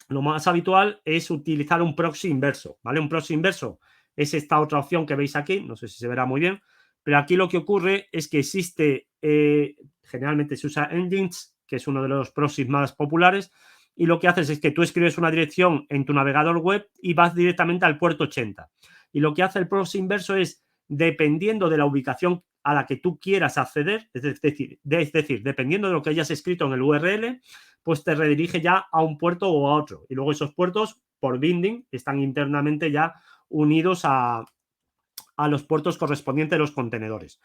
Lo más habitual es utilizar un proxy inverso, ¿vale? Un proxy inverso es esta otra opción que veis aquí, no sé si se verá muy bien, pero aquí lo que ocurre es que existe, generalmente se usa Nginx, que es uno de los proxies más populares, y lo que haces es que tú escribes una dirección en tu navegador web y vas directamente al puerto 80. Y lo que hace el proxy inverso es, dependiendo de la ubicación a la que tú quieras acceder, es decir, dependiendo de lo que hayas escrito en el URL, pues te redirige ya a un puerto o a otro. Y luego esos puertos, por binding, están internamente ya unidos a los puertos correspondientes de los contenedores.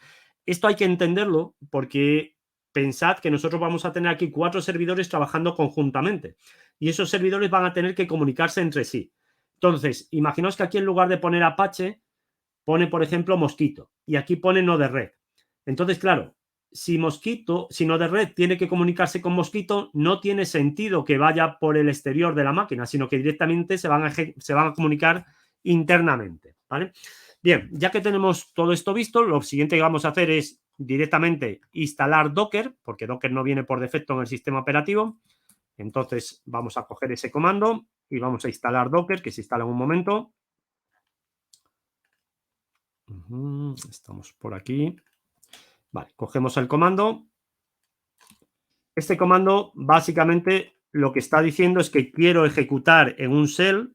Esto hay que entenderlo porque pensad que nosotros vamos a tener aquí 4 servidores trabajando conjuntamente y esos servidores van a tener que comunicarse entre sí. Entonces, imaginaos que aquí en lugar de poner Apache, pone, por ejemplo, Mosquito y aquí pone Node-RED. Entonces, claro, si Node-RED tiene que comunicarse con Mosquito, no tiene sentido que vaya por el exterior de la máquina, sino que directamente se van a comunicar internamente, ¿vale? Bien, ya que tenemos todo esto visto, lo siguiente que vamos a hacer es directamente instalar Docker, porque Docker no viene por defecto en el sistema operativo. Entonces vamos a coger ese comando y vamos a instalar Docker, que se instala en un momento. Estamos por aquí. Vale, cogemos el comando. Este comando básicamente lo que está diciendo es que quiero ejecutar en un shell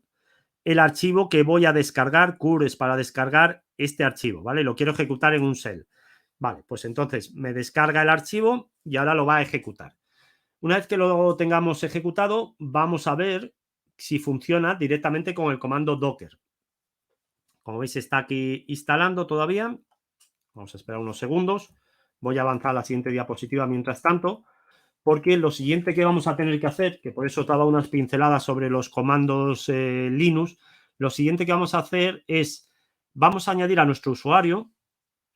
el archivo que voy a descargar, cures para descargar este archivo, ¿vale? Lo quiero ejecutar en un shell. Vale, pues entonces me descarga el archivo y ahora lo va a ejecutar. Una vez que lo tengamos ejecutado, vamos a ver si funciona directamente con el comando docker. Como veis, está aquí instalando todavía. Vamos a esperar unos segundos. Voy a avanzar a la siguiente diapositiva mientras tanto, porque lo siguiente que vamos a tener que hacer, que por eso te daba unas pinceladas sobre los comandos Linux, lo siguiente que vamos a hacer es, vamos a añadir a nuestro usuario,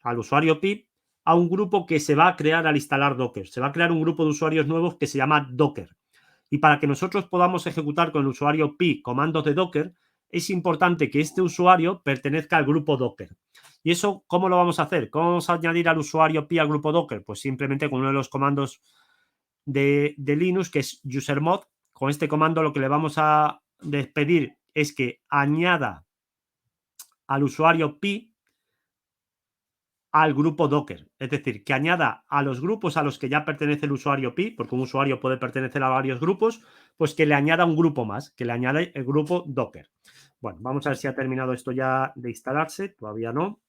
al usuario pip, a un grupo que se va a crear al instalar Docker. Se va a crear un grupo de usuarios nuevos que se llama Docker. Y para que nosotros podamos ejecutar con el usuario pi comandos de Docker, es importante que este usuario pertenezca al grupo Docker. ¿Y eso cómo lo vamos a hacer? ¿Cómo vamos a añadir al usuario pi al grupo Docker? Pues simplemente con uno de los comandos de Linux, que es usermod. Con este comando lo que le vamos a pedir es que añada al usuario pi al grupo Docker, es decir, que añada a los grupos a los que ya pertenece el usuario pi, porque un usuario puede pertenecer a varios grupos, pues que le añada un grupo más, que le añade el grupo Docker. Bueno, vamos a ver si ha terminado esto ya de instalarse, todavía no.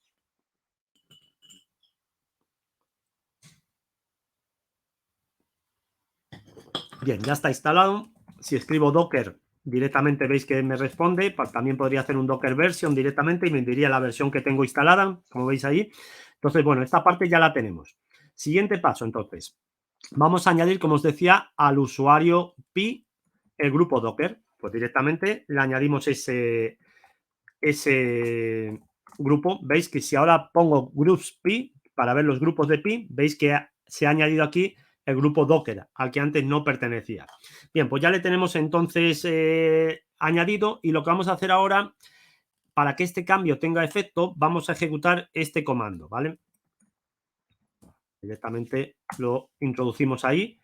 Bien, ya está instalado. Si escribo Docker, directamente veis que me responde. También podría hacer un Docker version directamente y me diría la versión que tengo instalada, como veis ahí. Entonces, bueno, esta parte ya la tenemos. Siguiente paso, entonces. Vamos a añadir, como os decía, al usuario pi el grupo Docker. Pues directamente le añadimos ese grupo. Veis que si ahora pongo groups pi para ver los grupos de pi, veis que se ha añadido aquí el grupo Docker, al que antes no pertenecía. Bien, pues ya le tenemos entonces añadido y lo que vamos a hacer ahora, para que este cambio tenga efecto, vamos a ejecutar este comando, ¿vale? Directamente lo introducimos ahí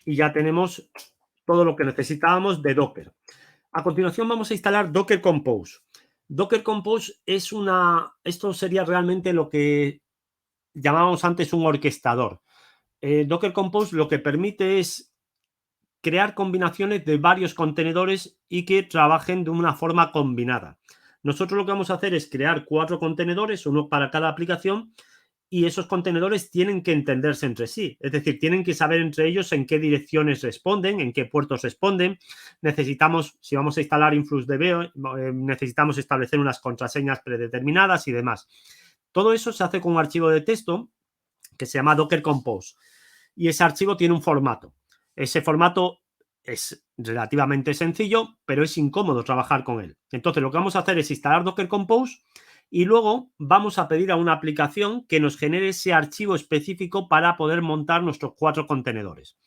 y ya tenemos todo lo que necesitábamos de Docker. A continuación vamos a instalar Docker Compose. Docker Compose es esto sería realmente lo que llamábamos antes un orquestador. Docker Compose lo que permite es crear combinaciones de varios contenedores y que trabajen de una forma combinada. Nosotros lo que vamos a hacer es crear 4 contenedores, uno para cada aplicación, y esos contenedores tienen que entenderse entre sí. Es decir, tienen que saber entre ellos en qué direcciones responden, en qué puertos responden. Necesitamos, si vamos a instalar InfluxDB, necesitamos establecer unas contraseñas predeterminadas y demás. Todo eso se hace con un archivo de texto que se llama Docker Compose. Y ese archivo tiene un formato. Ese formato es relativamente sencillo, pero es incómodo trabajar con él. Entonces, lo que vamos a hacer es instalar Docker Compose y luego vamos a pedir a una aplicación que nos genere ese archivo específico para poder montar nuestros 4 contenedores.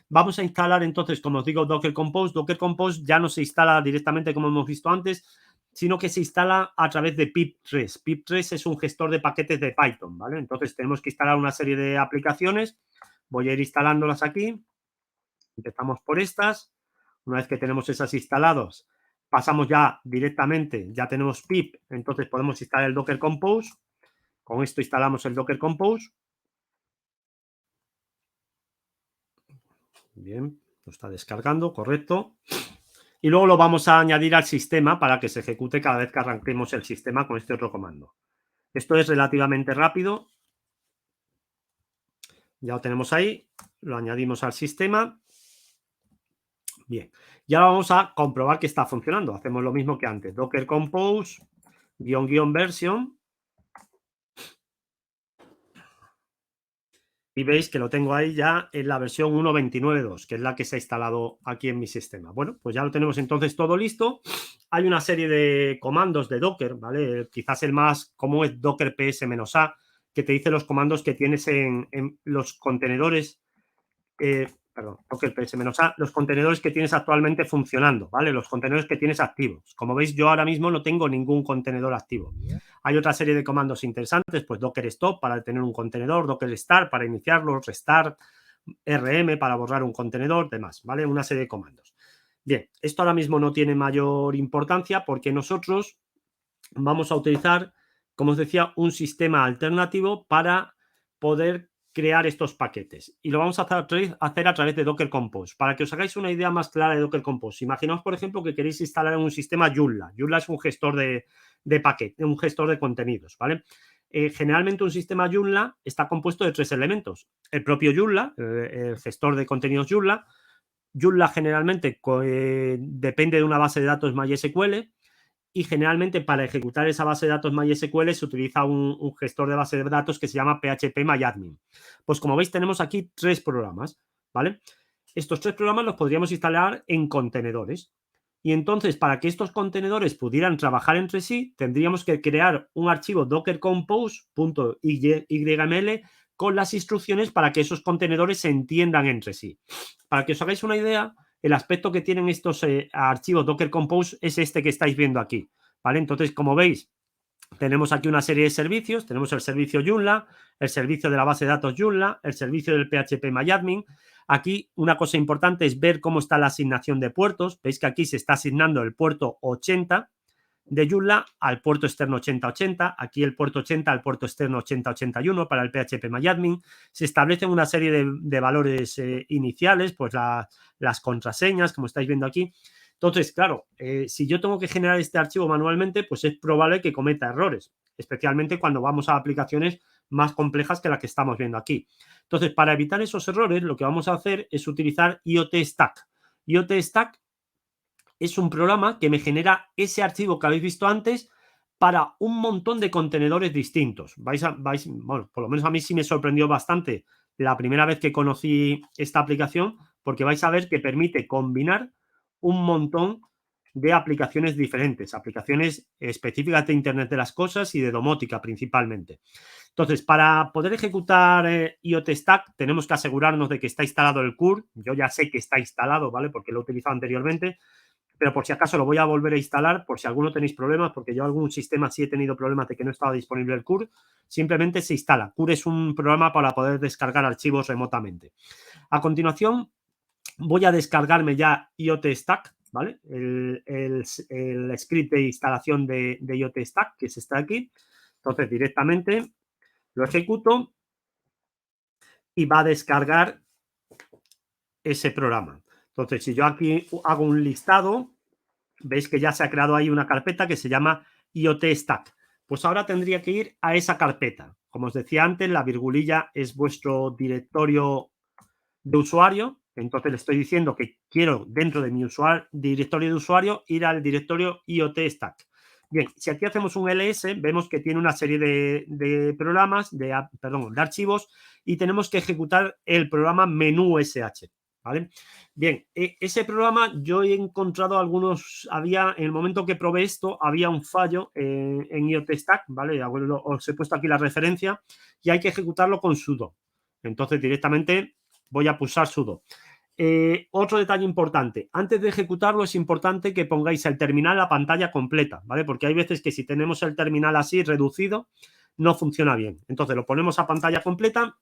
Vamos a instalar entonces, como os digo, Docker Compose. Docker Compose ya no se instala directamente como hemos visto antes, sino que se instala a través de pip3. Pip3 es un gestor de paquetes de Python, ¿vale? Entonces tenemos que instalar una serie de aplicaciones. Voy a ir instalándolas aquí. Empezamos por estas. Una vez que tenemos esas instaladas, pasamos ya directamente, ya tenemos pip, entonces podemos instalar el Docker Compose. Con esto instalamos el Docker Compose. Bien, lo está descargando, correcto. y luego lo vamos a añadir al sistema para que se ejecute cada vez que arranquemos el sistema con este otro comando. Esto es relativamente rápido. Ya lo tenemos ahí, lo añadimos al sistema. Bien, y ahora vamos a comprobar que está funcionando. Hacemos lo mismo que antes, docker compose, -- version. Y veis que lo tengo ahí ya en la versión 1.29.2, que es la que se ha instalado aquí en mi sistema. Bueno, pues ya lo tenemos entonces todo listo. Hay una serie de comandos de Docker, ¿vale? Quizás el más común es docker ps-a, que te dice los comandos que tienes en los contenedores, perdón, docker ps-a, los contenedores que tienes actualmente funcionando, ¿vale? Los contenedores que tienes activos. Como veis, yo ahora mismo no tengo ningún contenedor activo. Hay otra serie de comandos interesantes, pues docker stop para detener un contenedor, docker start para iniciarlo, restart, rm para borrar un contenedor, demás, ¿vale? Una serie de comandos. Bien, esto ahora mismo no tiene mayor importancia porque nosotros vamos a utilizar, como os decía, un sistema alternativo para poder crear estos paquetes. Y lo vamos a hacer a través de Docker Compose. Para que os hagáis una idea más clara de Docker Compose, imaginaos, por ejemplo, que queréis instalar un sistema Joomla. Joomla es un gestor de paquetes, un gestor de contenidos, ¿vale? Generalmente un sistema Joomla está compuesto de 3 elementos. El propio Joomla, el gestor de contenidos Joomla. Joomla generalmente depende de una base de datos MySQL, y generalmente para ejecutar esa base de datos MySQL se utiliza un gestor de base de datos que se llama phpMyAdmin. Pues como veis tenemos aquí 3 programas, ¿vale? Estos 3 programas los podríamos instalar en contenedores. Y entonces, para que estos contenedores pudieran trabajar entre sí, tendríamos que crear un archivo docker compose.yml con las instrucciones para que esos contenedores se entiendan entre sí. Para que os hagáis una idea, el aspecto que tienen estos archivos docker compose es este que estáis viendo aquí, ¿vale? Entonces, como veis, tenemos aquí una serie de servicios. Tenemos el servicio Joomla, el servicio de la base de datos Joomla, el servicio del phpMyAdmin. Aquí una cosa importante es ver cómo está la asignación de puertos. Veis que aquí se está asignando el puerto 80 de Joomla al puerto externo 8080, aquí el puerto 80 al puerto externo 8081 para el phpMyAdmin. Se establecen una serie de valores iniciales, pues las contraseñas, como estáis viendo aquí. Entonces, claro, si yo tengo que generar este archivo manualmente, pues es probable que cometa errores, especialmente cuando vamos a aplicaciones más complejas que la que estamos viendo aquí. Entonces, para evitar esos errores, lo que vamos a hacer es utilizar IoT Stack. IoT Stack es un programa que me genera ese archivo que habéis visto antes para un montón de contenedores distintos. Bueno, por lo menos a mí sí me sorprendió bastante la primera vez que conocí esta aplicación, porque vais a ver que permite combinar un montón de aplicaciones diferentes, aplicaciones específicas de Internet de las Cosas y de domótica principalmente. Entonces, para poder ejecutar IoT Stack, tenemos que asegurarnos de que está instalado el curl. Yo ya sé que está instalado, ¿vale? Porque lo he utilizado anteriormente, pero por si acaso lo voy a volver a instalar, por si alguno tenéis problemas, porque yo algún sistema sí he tenido problemas de que no estaba disponible el curl. Simplemente se instala. Curl es un programa para poder descargar archivos remotamente. A continuación, voy a descargarme ya IoT Stack, ¿vale? El script de instalación de IoT Stack, que es este aquí. Entonces, directamente lo ejecuto y va a descargar ese programa. Entonces, si yo aquí hago un listado, veis que ya se ha creado ahí una carpeta que se llama IoT Stack. Pues ahora tendría que ir a esa carpeta. Como os decía antes, la virgulilla es vuestro directorio de usuario. Entonces le estoy diciendo que quiero, dentro de mi directorio de usuario, ir al directorio IoT Stack. Bien, si aquí hacemos un ls, vemos que tiene una serie de programas, de archivos, y tenemos que ejecutar el programa menú sh, ¿vale? Bien, ese programa yo he encontrado en el momento que probé esto, había un fallo en IoT Stack, ¿vale? Os he puesto aquí la referencia, y hay que ejecutarlo con sudo. Entonces directamente voy a pulsar sudo. Otro detalle importante, antes de ejecutarlo es importante que pongáis el terminal a pantalla completa, ¿vale? Porque hay veces que si tenemos el terminal así reducido, no funciona bien. Entonces lo ponemos a pantalla completa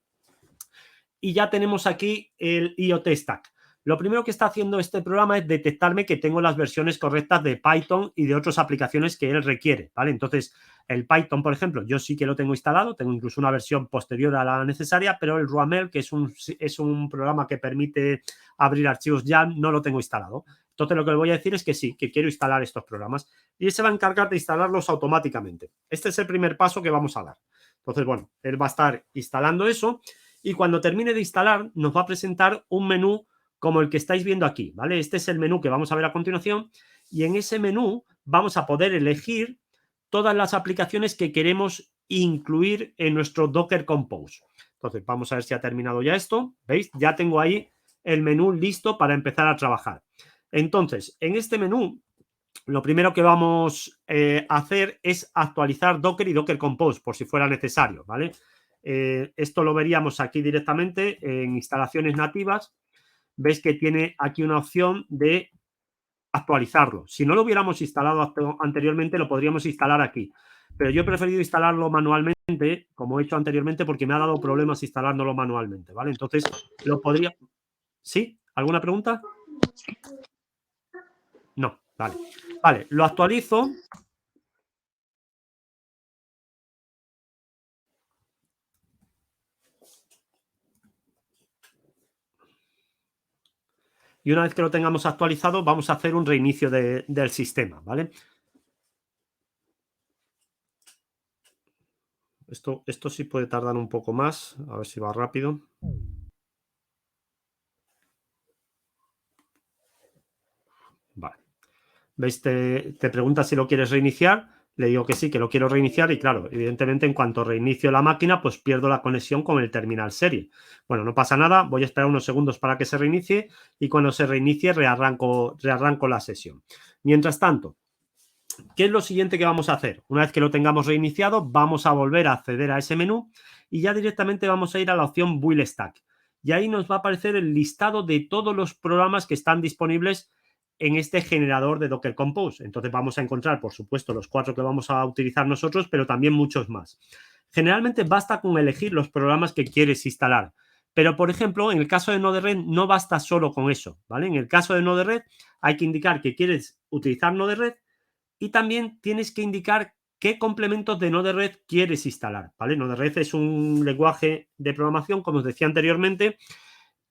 y ya tenemos aquí el IoT Stack. Lo primero que está haciendo este programa es detectarme que tengo las versiones correctas de Python y de otras aplicaciones que él requiere, ¿vale? Entonces, el Python, por ejemplo, yo sí que lo tengo instalado, tengo incluso una versión posterior a la necesaria, pero el RUAML, que es un programa que permite abrir archivos YAML, no lo tengo instalado. Entonces, lo que le voy a decir es que sí, que quiero instalar estos programas y él se va a encargar de instalarlos automáticamente. Este es el primer paso que vamos a dar. Entonces, bueno, él va a estar instalando eso y cuando termine de instalar nos va a presentar un menú como el que estáis viendo aquí, ¿vale? Este es el menú que vamos a ver a continuación y en ese menú vamos a poder elegir todas las aplicaciones que queremos incluir en nuestro Docker Compose. Entonces, vamos a ver si ha terminado ya esto. ¿Veis? Ya tengo ahí el menú listo para empezar a trabajar. Entonces, en este menú, lo primero que vamos a hacer es actualizar Docker y Docker Compose, por si fuera necesario, ¿vale? Esto lo veríamos aquí directamente en instalaciones nativas. Veis que tiene aquí una opción de actualizarlo. Si no lo hubiéramos instalado anteriormente, lo podríamos instalar aquí. Pero yo he preferido instalarlo manualmente, como he hecho anteriormente, porque me ha dado problemas instalándolo manualmente, ¿vale? Entonces, lo podría... ¿Sí? ¿Alguna pregunta? No, vale. Vale, lo actualizo. Y una vez que lo tengamos actualizado, vamos a hacer un reinicio del sistema, ¿vale? Esto sí puede tardar un poco más, a ver si va rápido. Vale. ¿Veis? Te pregunta si lo quieres reiniciar. Le digo que sí, que lo quiero reiniciar y claro, evidentemente en cuanto reinicio la máquina, pues pierdo la conexión con el terminal serie. Bueno, no pasa nada, voy a esperar unos segundos para que se reinicie y cuando se reinicie rearranco la sesión. Mientras tanto, ¿qué es lo siguiente que vamos a hacer? Una vez que lo tengamos reiniciado, vamos a volver a acceder a ese menú y ya directamente vamos a ir a la opción Build Stack. Y ahí nos va a aparecer el listado de todos los programas que están disponibles en este generador de Docker Compose. Entonces vamos a encontrar, por supuesto, los 4 que vamos a utilizar nosotros, pero también muchos más. Generalmente basta con elegir los programas que quieres instalar. Pero, por ejemplo, en el caso de Node-RED no basta solo con eso, ¿vale? En el caso de Node-RED hay que indicar que quieres utilizar Node-RED y también tienes que indicar qué complementos de Node-RED quieres instalar, ¿vale? Node-RED es un lenguaje de programación, como os decía anteriormente,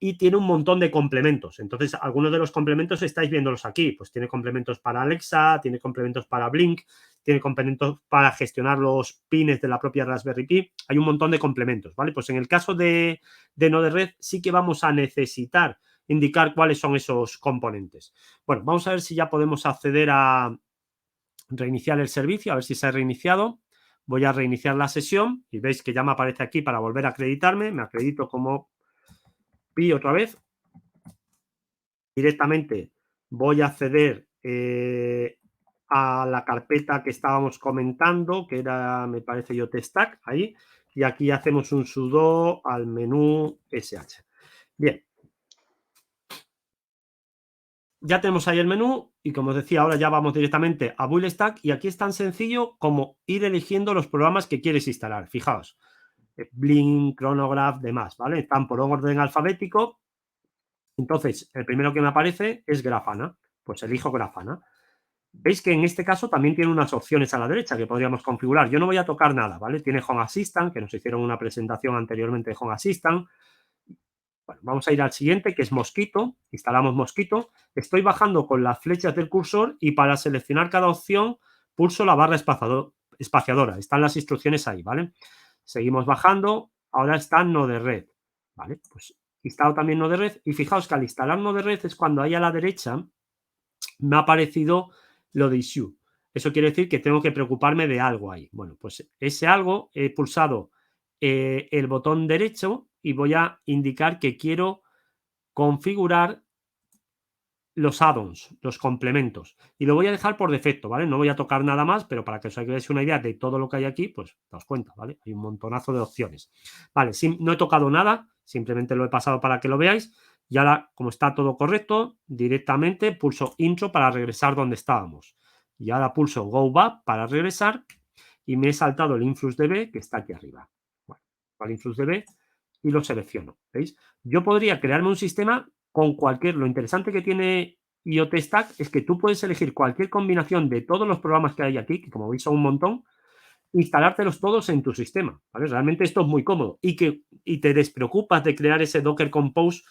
y tiene un montón de complementos. Entonces, algunos de los complementos estáis viéndolos aquí. Pues tiene complementos para Alexa, tiene complementos para Blink, tiene complementos para gestionar los pines de la propia Raspberry Pi. Hay un montón de complementos, ¿vale? Pues en el caso de Node-RED sí que vamos a necesitar indicar cuáles son esos componentes. Bueno, vamos a ver si ya podemos acceder a reiniciar el servicio, a ver si se ha reiniciado. Voy a reiniciar la sesión y veis que ya me aparece aquí para volver a acreditarme. Me acredito como Pi otra vez. Directamente voy a acceder a la carpeta que estábamos comentando, que era, me parece yo, testack, ahí. Y aquí hacemos un sudo al menú SH. Bien. Ya tenemos ahí el menú y como os decía, ahora ya vamos directamente a Build Stack y aquí es tan sencillo como ir eligiendo los programas que quieres instalar. Fijaos, Blink, Chronograph, demás, ¿vale? Están por orden alfabético. Entonces, el primero que me aparece es Grafana. Pues elijo Grafana. Veis que en este caso también tiene unas opciones a la derecha que podríamos configurar. Yo no voy a tocar nada, ¿vale? Tiene Home Assistant, que nos hicieron una presentación anteriormente de Home Assistant. Bueno, vamos a ir al siguiente, que es Mosquito. Instalamos Mosquito. Estoy bajando con las flechas del cursor y para seleccionar cada opción pulso la barra espaciadora. Están las instrucciones ahí, ¿vale? Seguimos bajando. Ahora está Node-RED, ¿vale? Pues instalo también Node-RED y fijaos que al instalar Node-RED es cuando ahí a la derecha me ha aparecido lo de issue. Eso quiere decir que tengo que preocuparme de algo ahí. Bueno, pues ese algo he pulsado el botón derecho y voy a indicar que quiero configurar los add-ons, los complementos. Y lo voy a dejar por defecto, ¿vale? No voy a tocar nada más, pero para que os hagáis una idea de todo lo que hay aquí, pues daos cuenta, ¿vale? Hay un montonazo de opciones. Vale, no he tocado nada, simplemente lo he pasado para que lo veáis. Y ahora, como está todo correcto, directamente pulso intro para regresar donde estábamos. Y ahora pulso go back para regresar y me he saltado el InfluxDB que está aquí arriba. Bueno, al InfluxDB y lo selecciono, ¿veis? Yo podría crearme un sistema con cualquier, lo interesante que tiene IoT Stack es que tú puedes elegir cualquier combinación de todos los programas que hay aquí, que como veis son un montón, instalártelos todos en tu sistema, ¿vale? Realmente esto es muy cómodo y te despreocupas de crear ese Docker Compose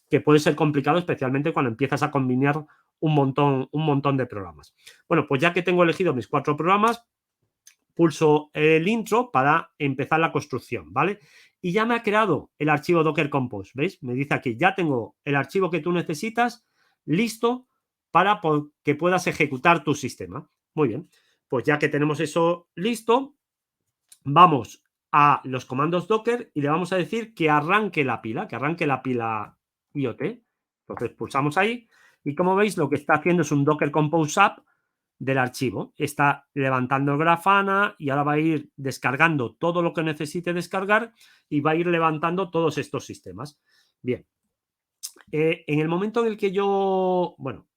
que puede ser complicado, especialmente cuando empiezas a combinar un montón de programas. Bueno, pues ya que tengo elegido mis 4 programas, pulso el intro para empezar la construcción, ¿vale? Y ya me ha creado el archivo Docker Compose, ¿veis? Me dice aquí, ya tengo el archivo que tú necesitas listo para que puedas ejecutar tu sistema. Muy bien, pues ya que tenemos eso listo, vamos a los comandos Docker y le vamos a decir que arranque la pila, IoT. Entonces pulsamos ahí y como veis lo que está haciendo es un Docker Compose App del archivo. Está levantando el Grafana y ahora va a ir descargando todo lo que necesite descargar y va a ir levantando todos estos sistemas. Bien. En el momento en el que yo, bueno,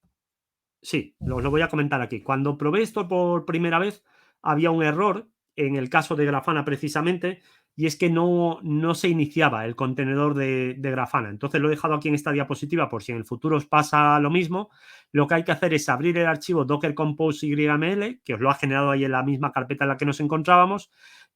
sí, os lo voy a comentar aquí. Cuando probé esto por primera vez, había un error en el caso de Grafana precisamente, y es que no se iniciaba el contenedor de Grafana. Entonces lo he dejado aquí en esta diapositiva por si en el futuro os pasa lo mismo. Lo que hay que hacer es abrir el archivo Docker Compose YML, que os lo ha generado ahí en la misma carpeta en la que nos encontrábamos,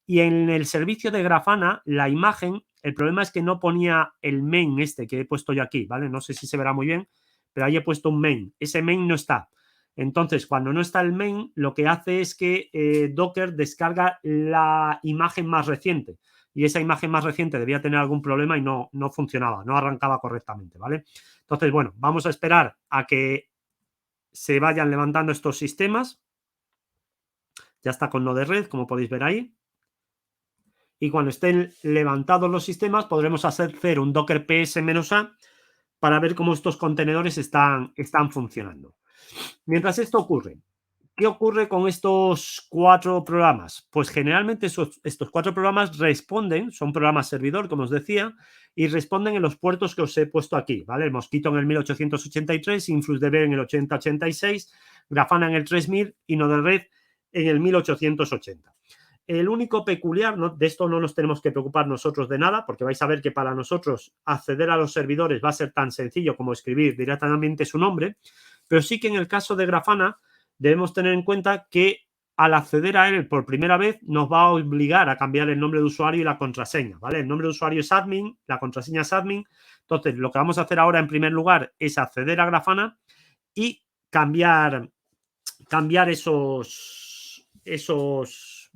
y en el servicio de Grafana, la imagen, el problema es que no ponía el main este que he puesto yo aquí, ¿vale? No sé si se verá muy bien, pero ahí he puesto un main. Ese main no está. Entonces, cuando no está el main, lo que hace es que Docker descarga la imagen más reciente. Y esa imagen más reciente debía tener algún problema y no funcionaba, no arrancaba correctamente, ¿vale? Entonces, bueno, vamos a esperar a que se vayan levantando estos sistemas. Ya está con Node-RED, como podéis ver ahí. Y cuando estén levantados los sistemas, podremos hacer un Docker PS-A para ver cómo estos contenedores están funcionando. Mientras esto ocurre, ¿qué ocurre con estos 4 programas? Pues generalmente estos 4 programas responden, son programas servidor, como os decía, y responden en los puertos que os he puesto aquí, ¿vale? El Mosquito en el 1883, InfluxDB en el 8086, Grafana en el 3000 y Node-RED en el 1880. El único peculiar, ¿no? De esto no nos tenemos que preocupar nosotros de nada, porque vais a ver que para nosotros acceder a los servidores va a ser tan sencillo como escribir directamente su nombre, pero sí que en el caso de Grafana debemos tener en cuenta que al acceder a él por primera vez nos va a obligar a cambiar el nombre de usuario y la contraseña, ¿vale? El nombre de usuario es admin, la contraseña es admin. Entonces, lo que vamos a hacer ahora en primer lugar es acceder a Grafana y cambiar esas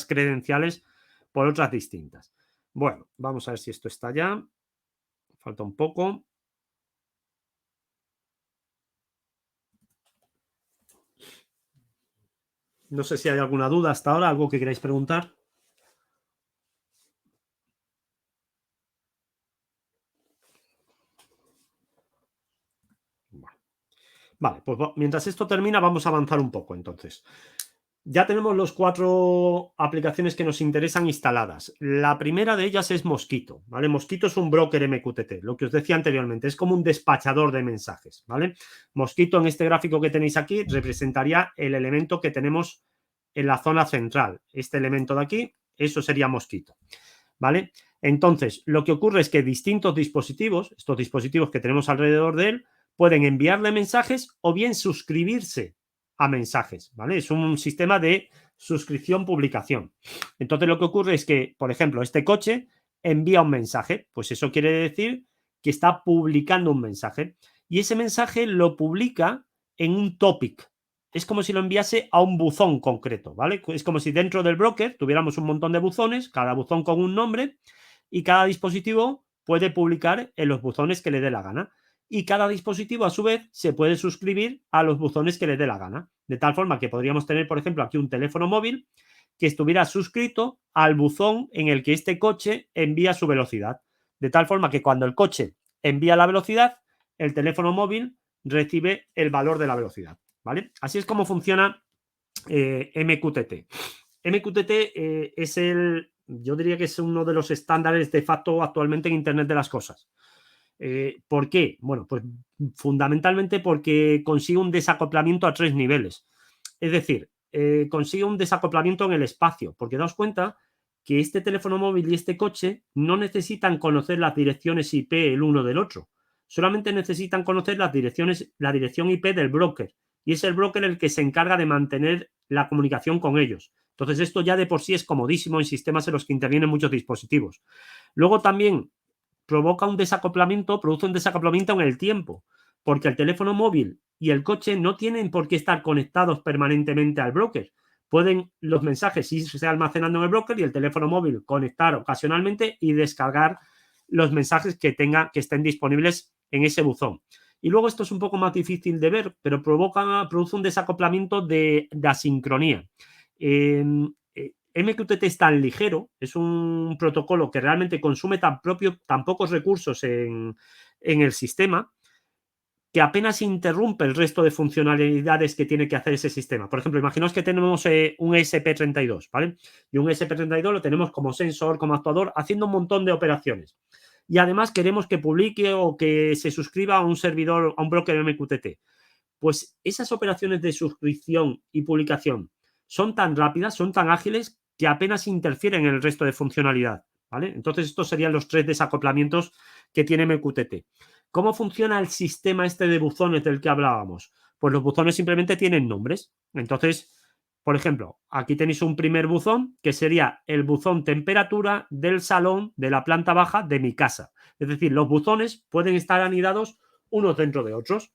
credenciales por otras distintas. Bueno, vamos a ver si esto está ya. Falta un poco. No sé si hay alguna duda hasta ahora, algo que queráis preguntar. Vale, pues mientras esto termina, vamos a avanzar un poco entonces. Ya tenemos los 4 aplicaciones que nos interesan instaladas. La primera de ellas es Mosquito, ¿vale? Mosquito es un broker MQTT, lo que os decía anteriormente, es como un despachador de mensajes, ¿vale? Mosquito en este gráfico que tenéis aquí representaría el elemento que tenemos en la zona central. Este elemento de aquí, eso sería Mosquito, ¿vale? Entonces, lo que ocurre es que distintos dispositivos, estos dispositivos que tenemos alrededor de él, pueden enviarle mensajes o bien suscribirse a mensajes, ¿vale? Es un sistema de suscripción-publicación. Entonces lo que ocurre es que, por ejemplo, este coche envía un mensaje, pues eso quiere decir que está publicando un mensaje y ese mensaje lo publica en un topic. Es como si lo enviase a un buzón concreto, ¿vale? Es como si dentro del broker tuviéramos un montón de buzones, cada buzón con un nombre y cada dispositivo puede publicar en los buzones que le dé la gana y cada dispositivo a su vez se puede suscribir a los buzones que le dé la gana. De tal forma que podríamos tener, por ejemplo, aquí un teléfono móvil que estuviera suscrito al buzón en el que este coche envía su velocidad. De tal forma que cuando el coche envía la velocidad, el teléfono móvil recibe el valor de la velocidad, ¿vale? Así es como funciona MQTT. MQTT es yo diría que es uno de los estándares de facto actualmente en Internet de las cosas. ¿Por qué? Bueno, pues fundamentalmente porque consigue un desacoplamiento a 3 niveles. Es decir, consigue un desacoplamiento en el espacio, porque daos cuenta que este teléfono móvil y este coche no necesitan conocer las direcciones IP el uno del otro. solamente necesitan conocer la dirección IP del broker, y es el broker el que se encarga de mantener la comunicación con ellos. Entonces, esto ya de por sí es comodísimo en sistemas en los que intervienen muchos dispositivos. Luego también produce un desacoplamiento en el tiempo, porque el teléfono móvil y el coche no tienen por qué estar conectados permanentemente al broker. Pueden los mensajes irse almacenando en el broker y el teléfono móvil conectar ocasionalmente y descargar los mensajes que estén disponibles en ese buzón. Y luego esto es un poco más difícil de ver, pero produce un desacoplamiento de asincronía. MQTT es tan ligero, es un protocolo que realmente consume tan pocos recursos en el sistema, que apenas interrumpe el resto de funcionalidades que tiene que hacer ese sistema. Por ejemplo, imaginaos que tenemos un ESP32, ¿vale? Y un ESP32 lo tenemos como sensor, como actuador, haciendo un montón de operaciones. Y además queremos que publique o que se suscriba a un servidor, a un broker MQTT. Pues esas operaciones de suscripción y publicación son tan rápidas, son tan ágiles, que apenas interfieren en el resto de funcionalidad, ¿vale? Entonces, estos serían los 3 desacoplamientos que tiene MQTT. ¿Cómo funciona el sistema este de buzones del que hablábamos? Pues los buzones simplemente tienen nombres. Entonces, por ejemplo, aquí tenéis un primer buzón que sería el buzón temperatura del salón de la planta baja de mi casa. Es decir, los buzones pueden estar anidados unos dentro de otros.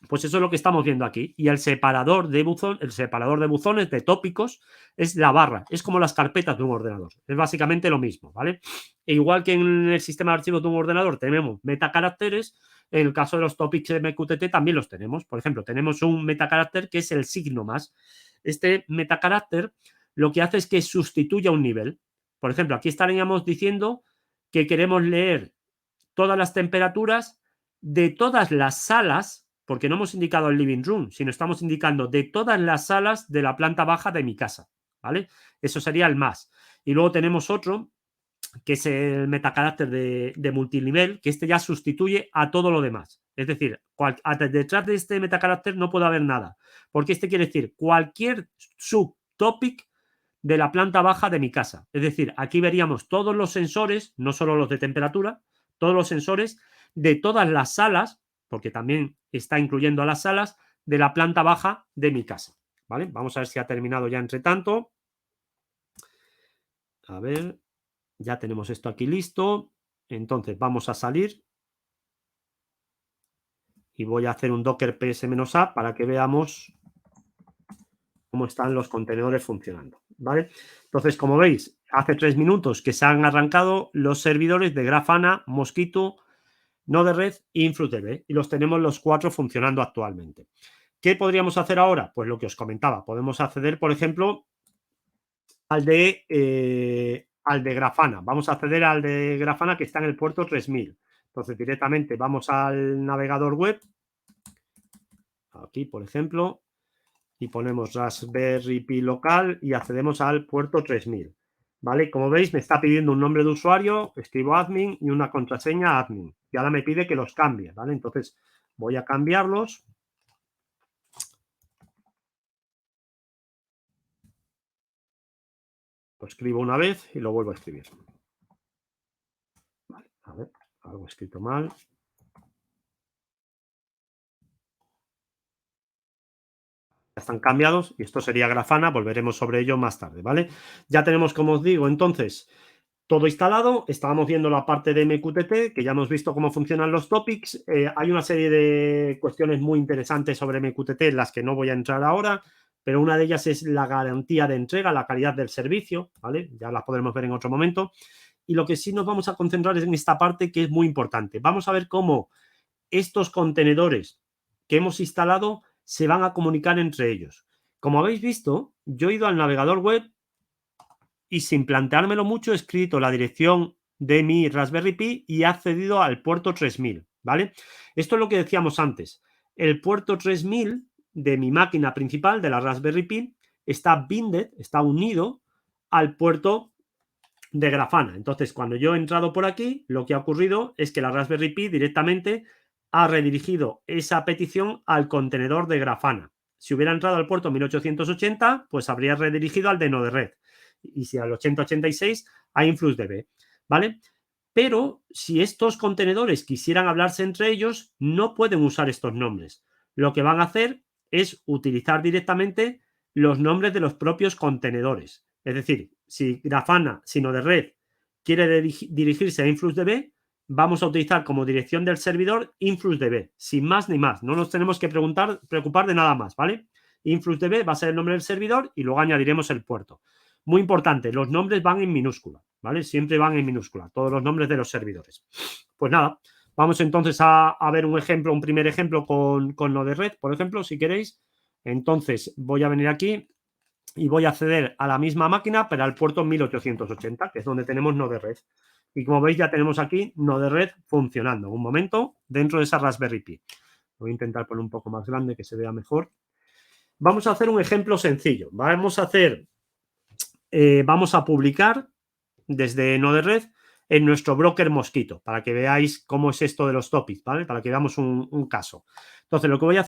Pues eso es lo que estamos viendo aquí. Y el separador de buzones, de tópicos, es la barra. Es como las carpetas de un ordenador. Es básicamente lo mismo, ¿vale? E igual que en el sistema de archivos de un ordenador tenemos metacaracteres, en el caso de los topics de MQTT también los tenemos. Por ejemplo, tenemos un metacarácter que es el signo más. Este metacarácter lo que hace es que sustituya un nivel. Por ejemplo, aquí estaríamos diciendo que queremos leer todas las temperaturas de todas las salas, porque no hemos indicado el living room, sino estamos indicando de todas las salas de la planta baja de mi casa, ¿vale? Eso sería el más. Y luego tenemos otro, que es el metacarácter de multinivel, que este ya sustituye a todo lo demás. Es decir, detrás de este metacarácter no puede haber nada, porque este quiere decir cualquier subtopic de la planta baja de mi casa. Es decir, aquí veríamos todos los sensores, no solo los de temperatura, todos los sensores de todas las salas, porque también está incluyendo a las salas de la planta baja de mi casa, ¿vale? Vamos a ver si ha terminado ya entre tanto. A ver, ya tenemos esto aquí listo. Entonces vamos a salir y voy a hacer un docker ps-a para que veamos cómo están los contenedores funcionando, ¿vale? Entonces, como veis, hace 3 minutos que se han arrancado los servidores de Grafana, Mosquito, Node-RED e InfluxDB, y los tenemos los 4 funcionando actualmente. ¿Qué podríamos hacer ahora? Pues lo que os comentaba, podemos acceder, por ejemplo, al de Grafana. Vamos a acceder al de Grafana que está en el puerto 3000. Entonces, directamente vamos al navegador web, aquí, por ejemplo, y ponemos Raspberry Pi local y accedemos al puerto 3000. ¿Vale? Como veis, me está pidiendo un nombre de usuario, escribo admin y una contraseña admin. Y ahora me pide que los cambie, ¿vale? Entonces, voy a cambiarlos. Lo escribo una vez y lo vuelvo a escribir. Vale, a ver, algo escrito mal. Ya están cambiados y esto sería Grafana, volveremos sobre ello más tarde, ¿vale? Ya tenemos, como os digo, entonces, todo instalado. Estábamos viendo la parte de MQTT, que ya hemos visto cómo funcionan los topics. Hay una serie de cuestiones muy interesantes sobre MQTT en las que no voy a entrar ahora, pero una de ellas es la garantía de entrega, la calidad del servicio, ¿vale? Ya la podremos ver en otro momento. Y lo que sí nos vamos a concentrar es en esta parte, que es muy importante. Vamos a ver cómo estos contenedores que hemos instalado se van a comunicar entre ellos. Como habéis visto, yo he ido al navegador web y, sin planteármelo mucho, he escrito la dirección de mi Raspberry Pi y he accedido al puerto 3000, ¿vale? Esto es lo que decíamos antes. El puerto 3000 de mi máquina principal, de la Raspberry Pi, está binded, está unido al puerto de Grafana. Entonces, cuando yo he entrado por aquí, lo que ha ocurrido es que la Raspberry Pi directamente ha redirigido esa petición al contenedor de Grafana. Si hubiera entrado al puerto 1880, pues habría redirigido al de Node-RED. Y si al 8086, a InfluxDB, ¿vale? Pero si estos contenedores quisieran hablarse entre ellos, no pueden usar estos nombres. Lo que van a hacer es utilizar directamente los nombres de los propios contenedores. Es decir, si Grafana, sino de red, quiere dirigirse a InfluxDB, vamos a utilizar como dirección del servidor InfluxDB, sin más ni más. No nos tenemos que preocupar de nada más, ¿vale? InfluxDB va a ser el nombre del servidor y luego añadiremos el puerto. Muy importante, los nombres van en minúscula, ¿vale? Siempre van en minúscula, todos los nombres de los servidores. Pues nada, vamos entonces a ver un ejemplo, un primer ejemplo con Node-RED, por ejemplo, si queréis. Entonces voy a venir aquí y voy a acceder a la misma máquina, pero al puerto 1880, que es donde tenemos Node-RED. Y como veis, ya tenemos aquí Node-RED funcionando. Un momento, dentro de esa Raspberry Pi. Voy a intentar poner un poco más grande, que se vea mejor. Vamos a hacer un ejemplo sencillo. Vamos a publicar desde Node-RED en nuestro broker Mosquito, para que veáis cómo es esto de los topics, ¿vale? Para que veamos un caso. Entonces, lo que voy a